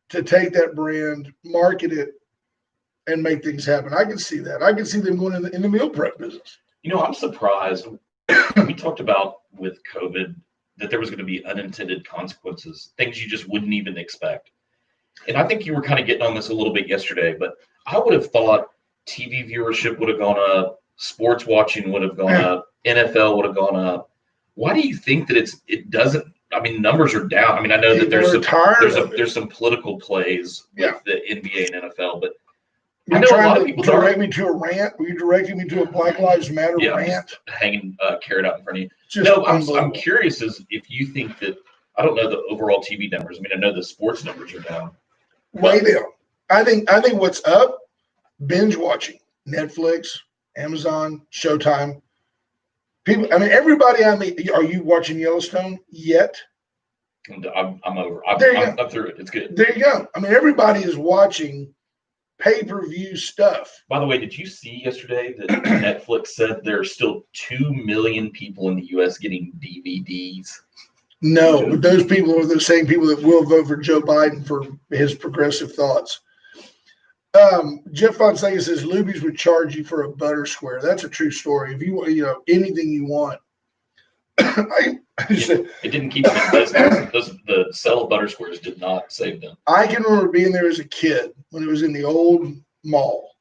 to take that brand, market it, and make things happen. I can see that. I can see them going in the meal prep business. I'm surprised. We talked about with COVID that there was going to be unintended consequences, things you just wouldn't even expect. And I think you were kind of getting on this a little bit yesterday, but I would have thought TV viewership would have gone up, sports watching would have gone up, NFL would have gone up. Why do you think that it doesn't? I mean, numbers are down. I mean, I know that there's some political plays with the NBA and NFL, but I know a lot of people direct me to a rant. Were you directing me to a Black Lives Matter rant? Hanging carrot out in front of you. No, I'm curious as if you think that, I don't know the overall TV numbers. I mean, I know the sports numbers are down. Way down. I think what's up, binge watching, Netflix, Amazon, Showtime. People, I mean, everybody are you watching Yellowstone yet? I'm over. There you I'm through it. It's good. There you go. I mean, everybody is watching pay-per-view stuff. By the way, did you see yesterday that Netflix said there are still 2 million people in the U.S. getting DVDs? No, but those people are the same people that will vote for Joe Biden for his progressive thoughts. Jeff Fonseca says Luby's would charge you for a butter square. That's a true story. If you want, anything you want. It didn't keep them in business. The sale of butter squares did not save them. I can remember being there as a kid when it was in the old mall,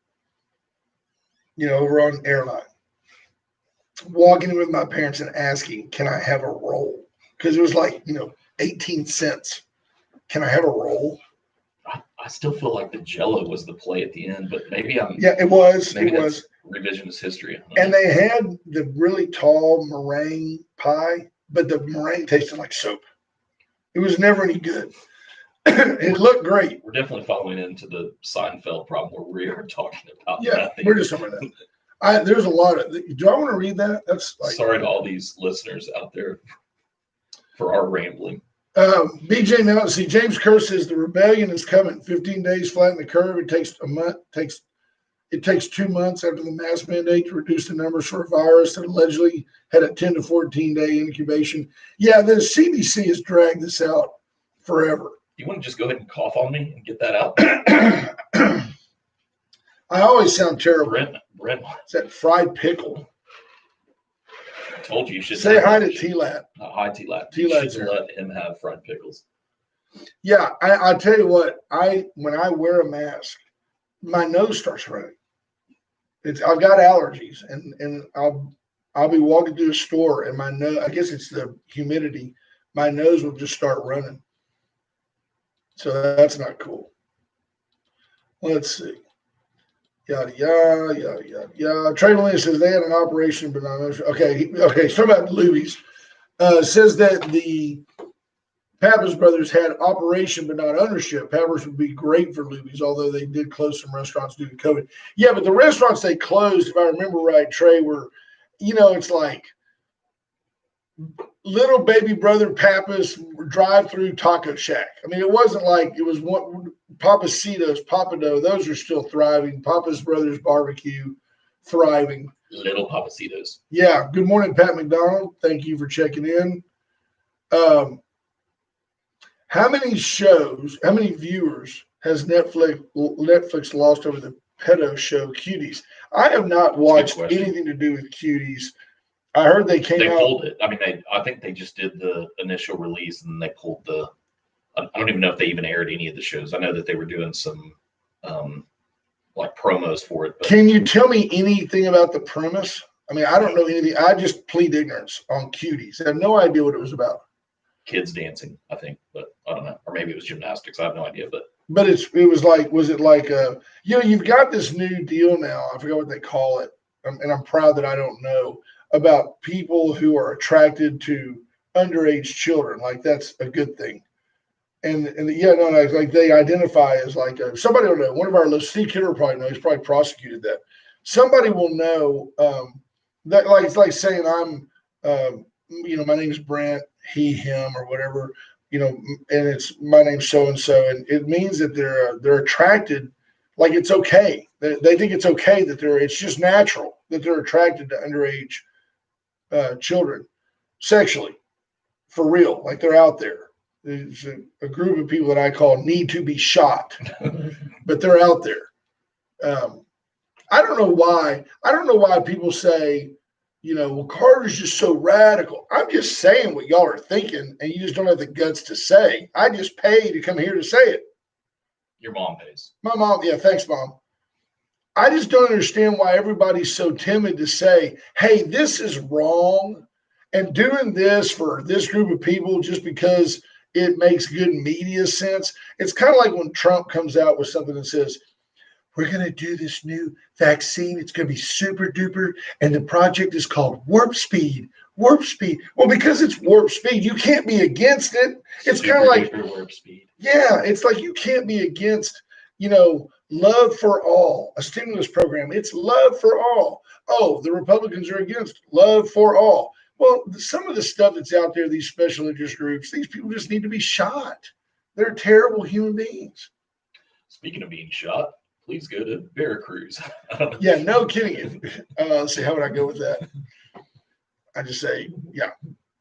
over on Airline, walking in with my parents and asking, can I have a roll? Because it was like, 18 cents. Can I have a roll? I still feel like the Jell-O was the play at the end, but maybe I'm. Yeah, it was. Maybe it was revisionist history. And they had the really tall meringue pie, but the meringue tasted like soap. It was never any good. It looked great. We're definitely following into the Seinfeld problem where we are talking about nothing. We're just talking about that. There's a lot of. Do I want to read that? That's like, sorry to all these listeners out there for our rambling. BJ now see James Kerr says the rebellion is coming. 15 days flatten the curve. It takes a month. It takes 2 months after the mask mandate to reduce the numbers for a virus that allegedly had a 10 to 14 day incubation. Yeah, the CDC has dragged this out forever. You want to just go ahead and cough on me and get that out? I always sound terrible. Brent. It's that fried pickle. I told you should say hi to T-Lat. Hi, T-Lat. T-Lat you should let him have fried pickles. Yeah, I tell you what. When I wear a mask, my nose starts running. I've got allergies, and I'll be walking through a store, and my nose. I guess it's the humidity. My nose will just start running. So that's not cool. Let's see. Yada, yada, yada, yada, yada. Trey Malina says they had an operation, but not. Okay. He's talking about Luby's. Says that the Pappas brothers had operation, but not ownership. Pappas would be great for Luby's, although they did close some restaurants due to COVID. Yeah, but the restaurants they closed, if I remember right, Trey, were, it's like little baby brother Pappas drive-through taco shack. I mean, it wasn't like it was one Papacitos, Papado. Those are still thriving. Pappas Brothers Barbecue, thriving. Little Papacitos. Yeah. Good morning, Pat McDonald. Thank you for checking in. How many viewers has Netflix lost over the pedo show Cuties? I have not watched anything to do with Cuties. I heard they pulled it. I mean, I think they just did the initial release and they pulled I don't even know if they even aired any of the shows. I know that they were doing some like promos for it. But. Can you tell me anything about the premise? I mean, I don't know anything. I just plead ignorance on Cuties. I have no idea what it was about. Kids dancing, I think, but I don't know. Or maybe it was gymnastics. I have no idea. But was it like you've got this new deal now. I forgot what they call it. And I'm proud that I don't know about people who are attracted to underage children. Like that's a good thing. Like they identify as like somebody will know. One of our Steve Kidder probably knows. He's probably prosecuted that. Somebody will know that like it's like saying I'm my name's Brent, he, him, or whatever, and it's my name's so and so, and it means that they're attracted. Like it's okay. They think it's okay that it's just natural that they're attracted to underage children sexually, for real. Like they're out there. There's a group of people that I call need to be shot, but they're out there. I don't know why. I don't know why people say, well, Carter's just so radical. I'm just saying what y'all are thinking, and you just don't have the guts to say. I just pay to come here to say it. Your mom pays. My mom, yeah, thanks, Mom. I just don't understand why everybody's so timid to say, hey, this is wrong, and doing this for this group of people just because it makes good media sense. It's kind of like when Trump comes out with something that says, we're going to do this new vaccine. It's going to be super duper. And the project is called Warp Speed. Warp Speed. Well, because it's Warp Speed, you can't be against it. It's kind of like Warp Speed. Yeah, it's like you can't be against, love for all, a stimulus program. It's love for all. Oh, the Republicans are against love for all. Well, some of the stuff that's out there, these special interest groups, these people just need to be shot. They're terrible human beings. Speaking of being shot, please go to Veracruz. Yeah, no kidding. Let's see, how would I go with that? I just say, yeah.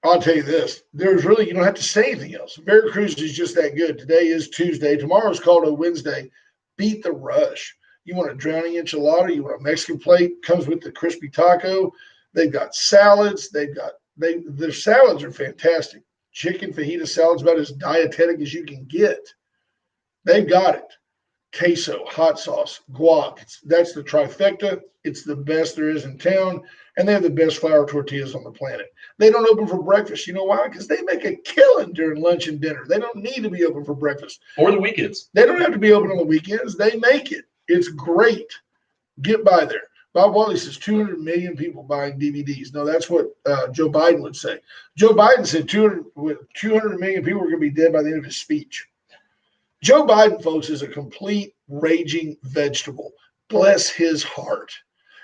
I'll tell you this. There's really, you don't have to say anything else. Veracruz is just that good. Today is Tuesday. Tomorrow's called a Wednesday. Beat the rush. You want a drowning enchilada? You want a Mexican plate? Comes with the crispy taco. They've got salads. Their salads are fantastic. Chicken fajita salad's about as dietetic as you can get. They've got it. Queso, hot sauce, guac. That's the trifecta. It's the best there is in town. And they have the best flour tortillas on the planet. They don't open for breakfast. You know why? Because they make a killing during lunch and dinner. They don't need to be open for breakfast. Or the weekends. They don't have to be open on the weekends. They make it. It's great. Get by there. Bob Wally says 200 million people buying DVDs. No, that's what Joe Biden would say. Joe Biden said 200 million people are going to be dead by the end of his speech. Joe Biden, folks, is a complete raging vegetable. Bless his heart.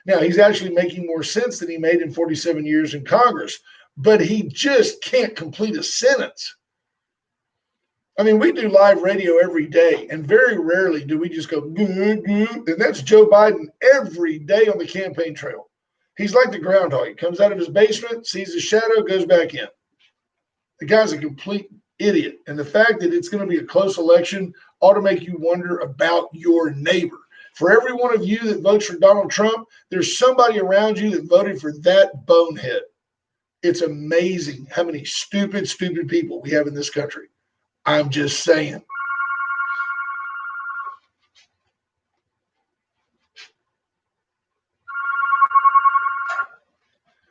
Now, he's actually making more sense than he made in 47 years in Congress, but he just can't complete a sentence. I mean, we do live radio every day, and very rarely do we just go, goo, goo, and that's Joe Biden every day on the campaign trail. He's like the groundhog. He comes out of his basement, sees his shadow, goes back in. The guy's a complete idiot. And the fact that it's going to be a close election ought to make you wonder about your neighbor. For every one of you that votes for Donald Trump, there's somebody around you that voted for that bonehead. It's amazing how many stupid people we have in this country. I'm just saying.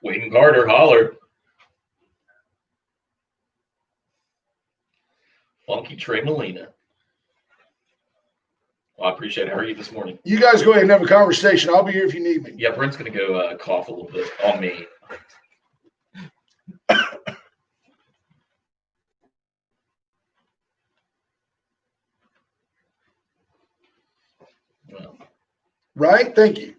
Wayne Carter hollered. Funky Trey Molina. Well, I appreciate it. How are you this morning? You guys go ahead and have a conversation. I'll be here if you need me. Yeah, Brent's going to go cough a little bit on me. Well. Right? Thank you.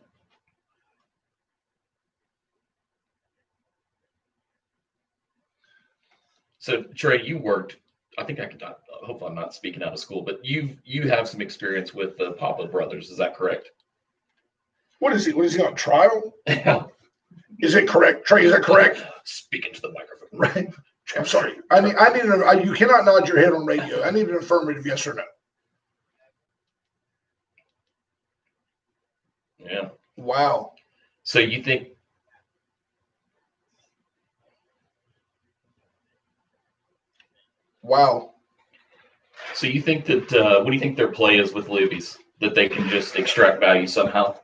So, Trey, you worked, I think I could not, hopefully I'm not speaking out of school, but you have some experience with the Papa brothers. Is that correct? What is he? What is he on trial? Is it correct? Trey, is that correct? Speaking to the microphone. Right. I'm sorry. You cannot nod your head on radio. I need an affirmative yes or no. Yeah. Wow. So you think wow. So you think that what do you think their play is with Luby's? That they can just extract value somehow?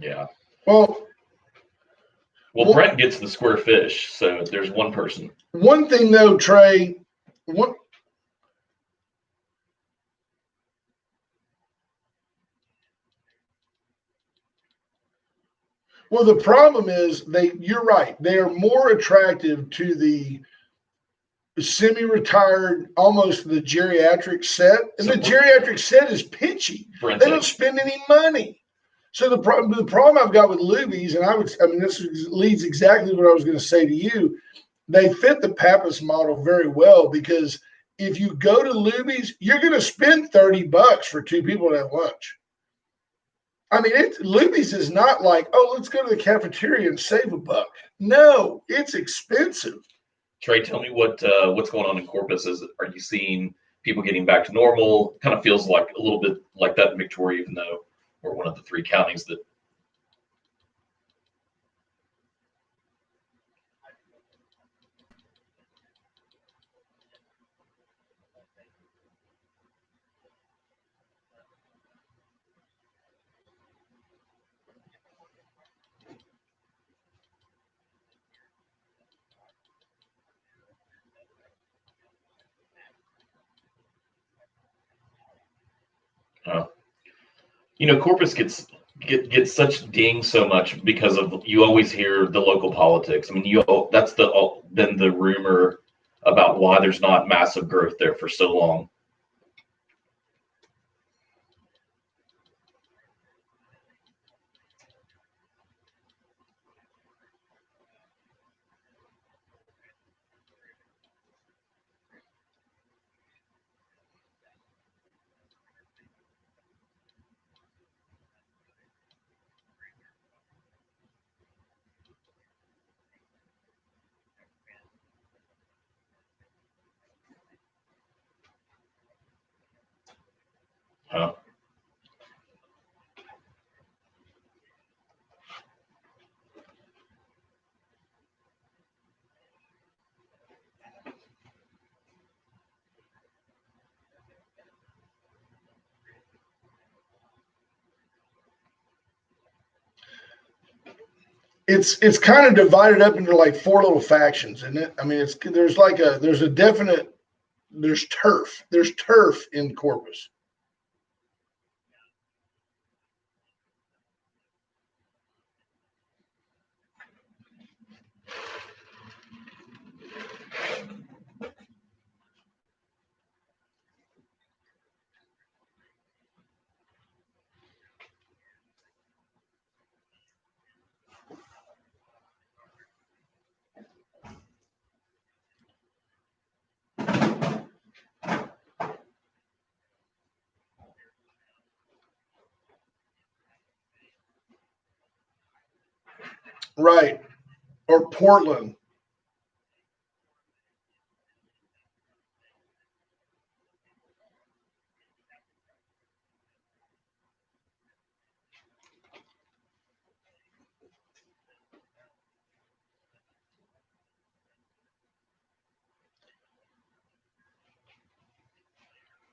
Yeah. Well, Brent gets the square fish, so there's one person. One thing though, Trey, well, the problem is you're right. They are more attractive to the semi-retired, almost the geriatric set. And the geriatric set is pitchy. They don't spend any money. So the problem I've got with Luby's, and this leads exactly what I was going to say to you. They fit the Pappas model very well because if you go to Luby's, you're going to spend $30 for two people to have lunch. I mean, Luby's is not like, oh, let's go to the cafeteria and save $1. No, it's expensive. Trey, tell me what's going on in Corpus. Are you seeing people getting back to normal? Kind of feels like a little bit like that in Victoria, even though we're one of the 3 counties that. Corpus gets get such ding so much because of you always hear the local politics. I mean, that's then the rumor about why there's not massive growth there for so long. Huh? It's kind of divided up into like four little factions, isn't it? I mean, there's a definite there's turf. There's turf in Corpus. Right. Or Portland.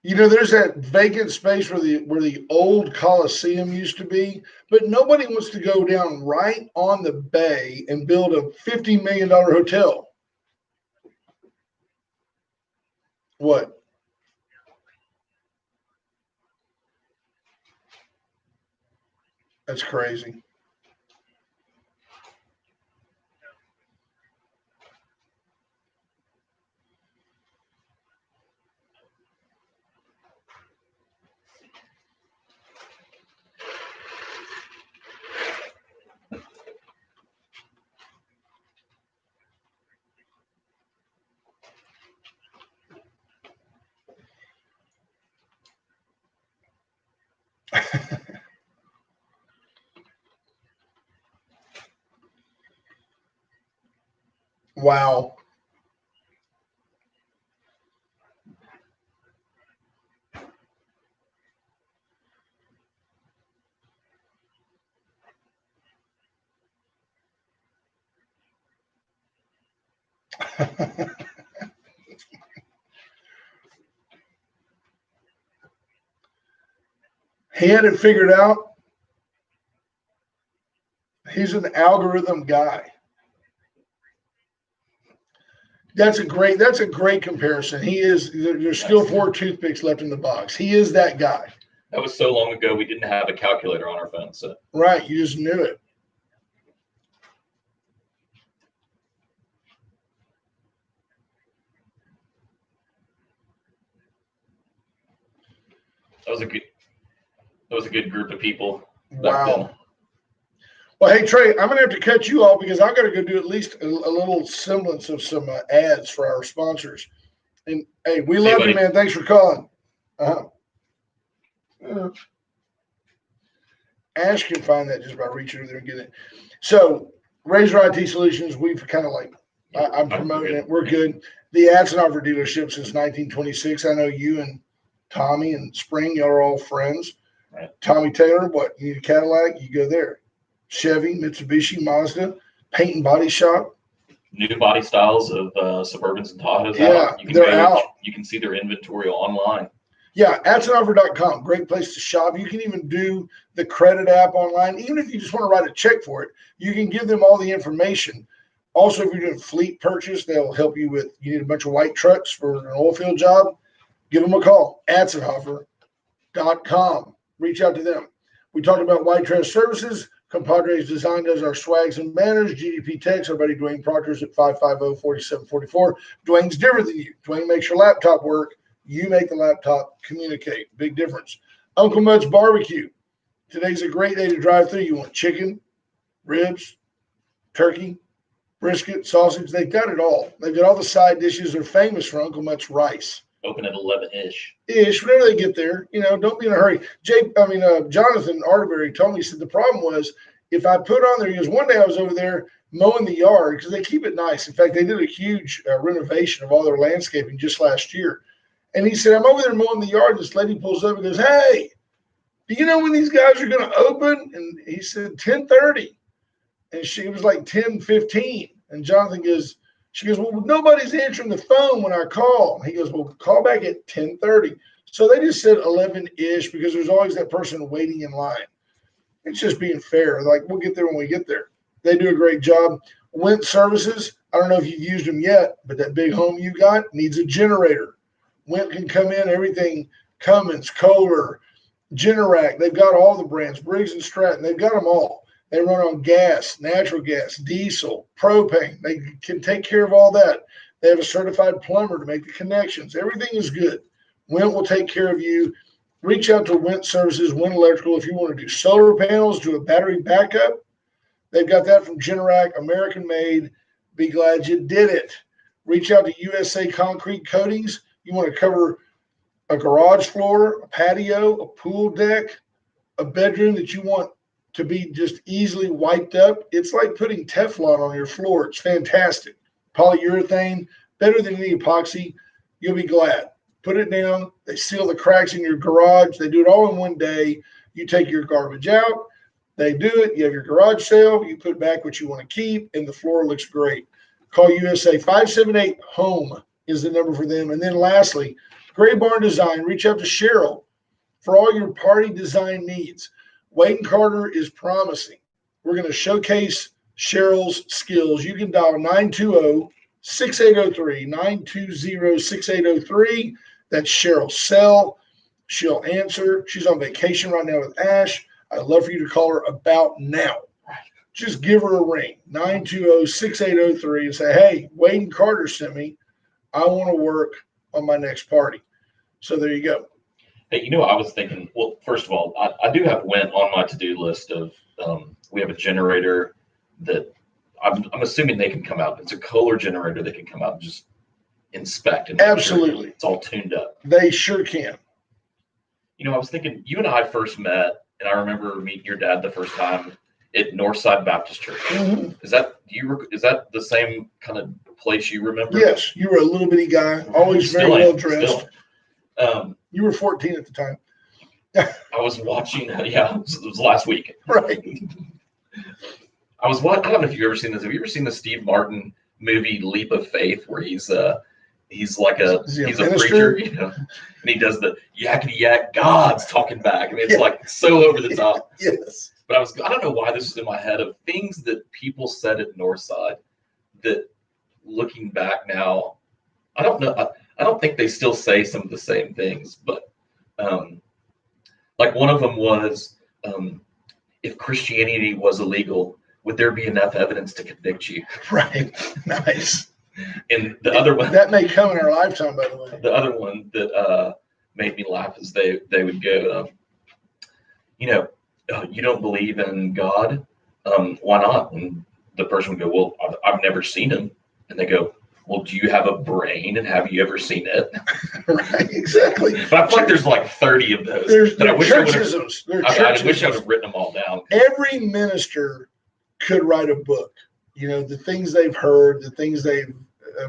There's that vacant space where the old Coliseum used to be, but nobody wants to go down right on the bay and build a $50 million hotel. What? That's crazy. Wow. He had it figured out. He's an algorithm guy. That's a great comparison. He is. There's still four toothpicks left in the box. He is that guy. That was so long ago. We didn't have a calculator on our phone, so right. You just knew it. That was a good group of people. Wow. Well, hey Trey, I'm gonna have to cut you off because I've got to go do at least a little semblance of some ads for our sponsors. And hey, we love you, man. Thanks for calling. Ash can find that just by reaching over there and getting it. So, Razor IT Solutions, we've kind of I'm promoting it. We're good. The Atzenhofer dealership since 1926. I know you and Tommy and Spring, y'all are all friends. Right. Tommy Taylor, you need a Cadillac, you go there. Chevy, Mitsubishi, Mazda, paint and body shop. New body styles of Suburbans and Tahoes. Yeah, they're out. You can see their inventory online. Yeah, Atzenhofer.com. Great place to shop. You can even do the credit app online. Even if you just want to write a check for it, you can give them all the information. Also, if you're doing fleet purchase, they'll help you with, you need a bunch of white trucks for an oil field job, give them a call. Atzenhofer.com. Reach out to them. We talked about White Trash Services. Compadres Design does our swags and banners. GDP Techs, our buddy Dwayne Proctor's at 550-4744. Dwayne's different than you. Dwayne makes your laptop work. You make the laptop communicate. Big difference. Uncle Mutt's Barbecue. Today's a great day to drive through. You want chicken, ribs, turkey, brisket, sausage. They've got it all. They've got all the side dishes. They're famous for Uncle Mutt's rice. Open at 11-ish. Whenever they get there, don't be in a hurry. Jonathan Arterbury told me, he said the problem was if I put on there, he goes, one day I was over there mowing the yard because they keep it nice. In fact, they did a huge renovation of all their landscaping just last year. And he said, I'm over there mowing the yard. This lady pulls up and goes, hey, do you know when these guys are going to open? And he said, 10:30. And she was like 10:15. And Jonathan goes, she goes, well, nobody's answering the phone when I call. He goes, well, call back at 10:30. So they just said 11-ish because there's always that person waiting in line. It's just being fair. Like, we'll get there when we get there. They do a great job. Went Services, I don't know if you've used them yet, but that big home you got needs a generator. Went can come in, everything, Cummins, Kohler, Generac. They've got all the brands, Briggs & Stratton. They've got them all. They run on gas, natural gas, diesel, propane. They can take care of all that. They have a certified plumber to make the connections. Everything is good. Went will take care of you. Reach out to Went Services, Went Electrical. If you want to do solar panels, do a battery backup, they've got that from Generac, American made. Be glad you did it. Reach out to USA Concrete Coatings. You want to cover a garage floor, a patio, a pool deck, a bedroom that you want to be just easily wiped up. It's like putting Teflon on your floor. It's fantastic. Polyurethane, better than any epoxy. You'll be glad. Put it down. They seal the cracks in your garage. They do it all in one day. You take your garbage out. They do it. You have your garage sale. You put back what you want to keep, and the floor looks great. Call USA 578-HOME is the number for them. And then lastly, Gray Barn Design. Reach out to Cheryl for all your party design needs. Wade and Carter is promising. We're going to showcase Cheryl's skills. You can dial 920-6803, 920-6803. That's Cheryl's cell. She'll answer. She's on vacation right now with Ash. I'd love for you to call her about now. Just give her a ring, 920-6803, and say, hey, Wade and Carter sent me. I want to work on my next party. So there you go. Hey, I was thinking, well, first of all, I do have Went on my to-do list of, we have a generator that I'm assuming they can come out. It's a Kohler generator that can come out and just inspect. And absolutely. It's all tuned up. They sure can. I was thinking, you and I first met, and I remember meeting your dad the first time at Northside Baptist Church. Mm-hmm. Is that the same kind of place you remember? Yes, you were a little bitty guy, always very well dressed. You were 14 at the time. I was watching. Yeah, it was last week. Right. I don't know if you've ever seen this. Have you ever seen the Steve Martin movie Leap of Faith, where he's a preacher, and he does the yakety yak, God's talking back. I mean, it's like so over the top. Yes. But I don't know why this is in my head of things that people said at Northside that, looking back now, I don't know. I don't think they still say some of the same things, but like one of them was, if Christianity was illegal, would there be enough evidence to convict you? Right. Nice. And the other one that may come in our lifetime, by the way. The other one that made me laugh is they would go, you don't believe in God? Why not? And the person would go, well, I've never seen him. And they go, well, do you have a brain, and have you ever seen it? Right, exactly. But I feel like there's like 30 of those. I wish I would have written them all down. Every minister could write a book. The things they've heard, the things they've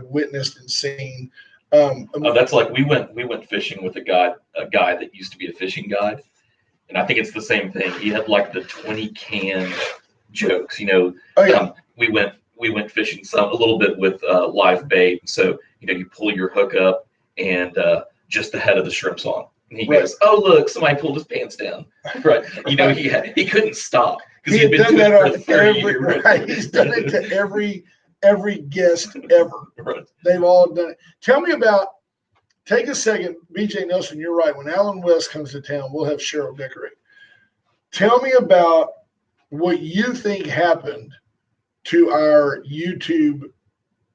witnessed and seen. That's like we went fishing with a guy that used to be a fishing guide, and I think it's the same thing. He had like the 20 can jokes. Oh yeah. We went fishing a little bit with live bait. So you pull your hook up and just the head of the shrimp's on. And he goes, "Oh look, somebody pulled his pants down." Right? He couldn't stop because he'd been doing it for 30 years. Right. He's done it to every guest ever. Right. They've all done it. Tell me about. Take a second, BJ Nelson. You're right. When Alan West comes to town, we'll have Cheryl decorate. Tell me about what you think happened to our YouTube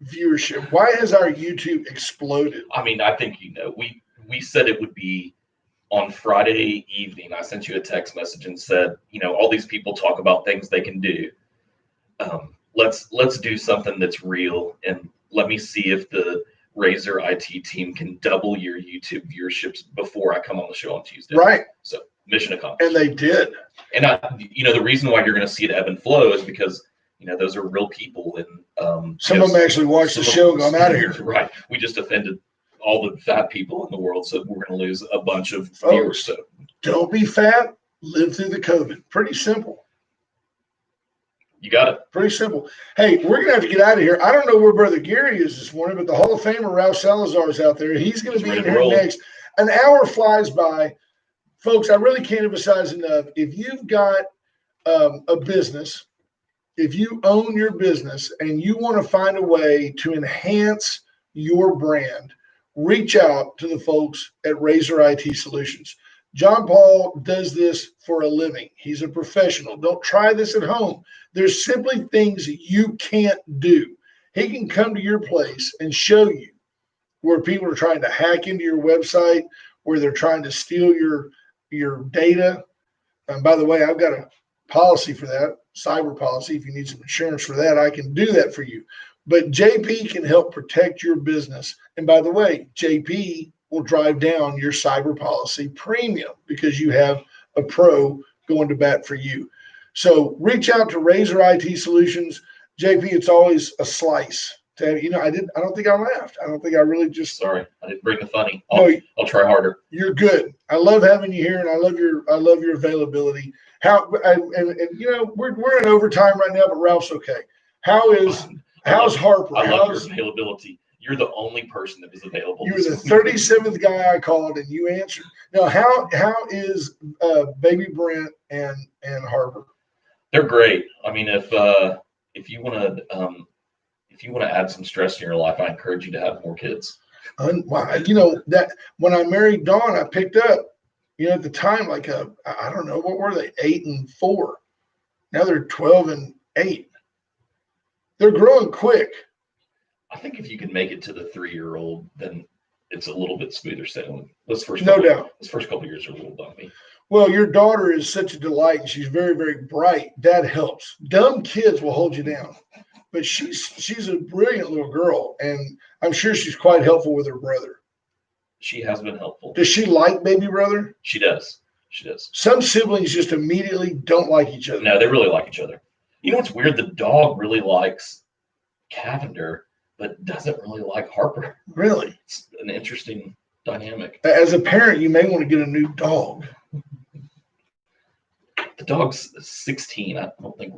viewership. Why has our YouTube exploded? I mean, I think we said it would be on Friday evening. I sent you a text message and said, all these people talk about things they can do. Let's do something that's real, and let me see if the Razor IT team can double your YouTube viewerships before I come on the show on Tuesday. Right. So mission accomplished. And they did. And the reason why you're going to see it ebb and flow is because those are real people, and some of them actually watch the show and go, I'm out of here. Right. We just offended all the fat people in the world, so we're going to lose a bunch of Folks, viewers. So don't be fat. Live through the COVID. Pretty simple. You got it. Pretty simple. Hey, we're going to have to get out of here. I don't know where Brother Gary is this morning, but the Hall of Famer Ralph Salazar is out there. He's going to be in here next. An hour flies by. Folks, I really can't emphasize enough. If you've got a business, if you own your business and you want to find a way to enhance your brand, reach out to the folks at Razor IT Solutions. John Paul does this for a living. He's a professional. Don't try this at home. There's simply things you can't do. He can come to your place and show you where people are trying to hack into your website, where they're trying to steal your data. And by the way, I've got a policy for that, cyber policy. If you need some insurance for that, I can do that for you. But JP can help protect your business. And by the way, JP will drive down your cyber policy premium because you have a pro going to bat for you. So reach out to Razor IT Solutions. JP, it's always a slice. I don't think I laughed. I don't think I really just. Sorry, I didn't bring the funny. I'll try harder. You're good. I love having you here, and I love your availability. We're in overtime right now, but Ralph's okay. How's Harper? I love your availability. You're the only person that was available. You were the 37th guy I called, and you answered. Now, how is Baby Brent and Harper? They're great. I mean, if you want to add some stress in your life, I encourage you to have more kids. That when I married Dawn, I picked up, at the time, I don't know, what were they, 8 and 4. Now they're 12 and 8. They're growing quick. I think if you can make it to the 3-year-old, then it's a little bit smoother sailing. This first couple of years are a little bumpy. Well, your daughter is such a delight, and she's very, very bright. That helps. Dumb kids will hold you down. But she's a brilliant little girl, and I'm sure she's quite helpful with her brother. She has been helpful. Does she like baby brother? She does. She does. Some siblings just immediately don't like each other. No, they really like each other. You know what's weird? The dog really likes Cavender, but doesn't really like Harper. Really? It's an interesting dynamic. As a parent, you may want to get a new dog. The dog's 16. I don't think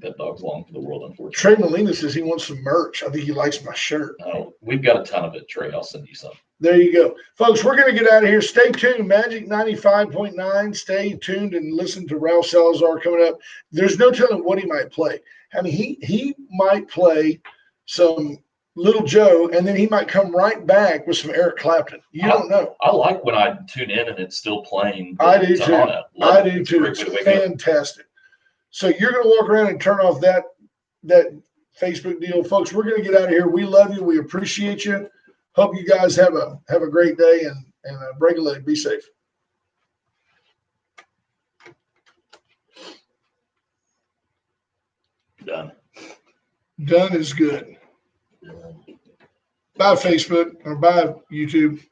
that dog's long for the world, unfortunately. Trey Molina says he wants some merch. I think he likes my shirt. Oh, we've got a ton of it, Trey. I'll send you some. There you go. Folks, we're going to get out of here. Stay tuned. Magic 95.9. Stay tuned and listen to Ralph Salazar coming up. There's no telling what he might play. I mean, he might play some Little Joe, and then he might come right back with some Eric Clapton. You don't know. I like when I tune in and it's still playing. I do too. I do too. It's fantastic. So you're going to walk around and turn off that Facebook deal. Folks, we're going to get out of here. We love you. We appreciate you. Hope you guys have a great day and break a leg. Be safe. Done. Done is good. Bye, Facebook, or bye, YouTube.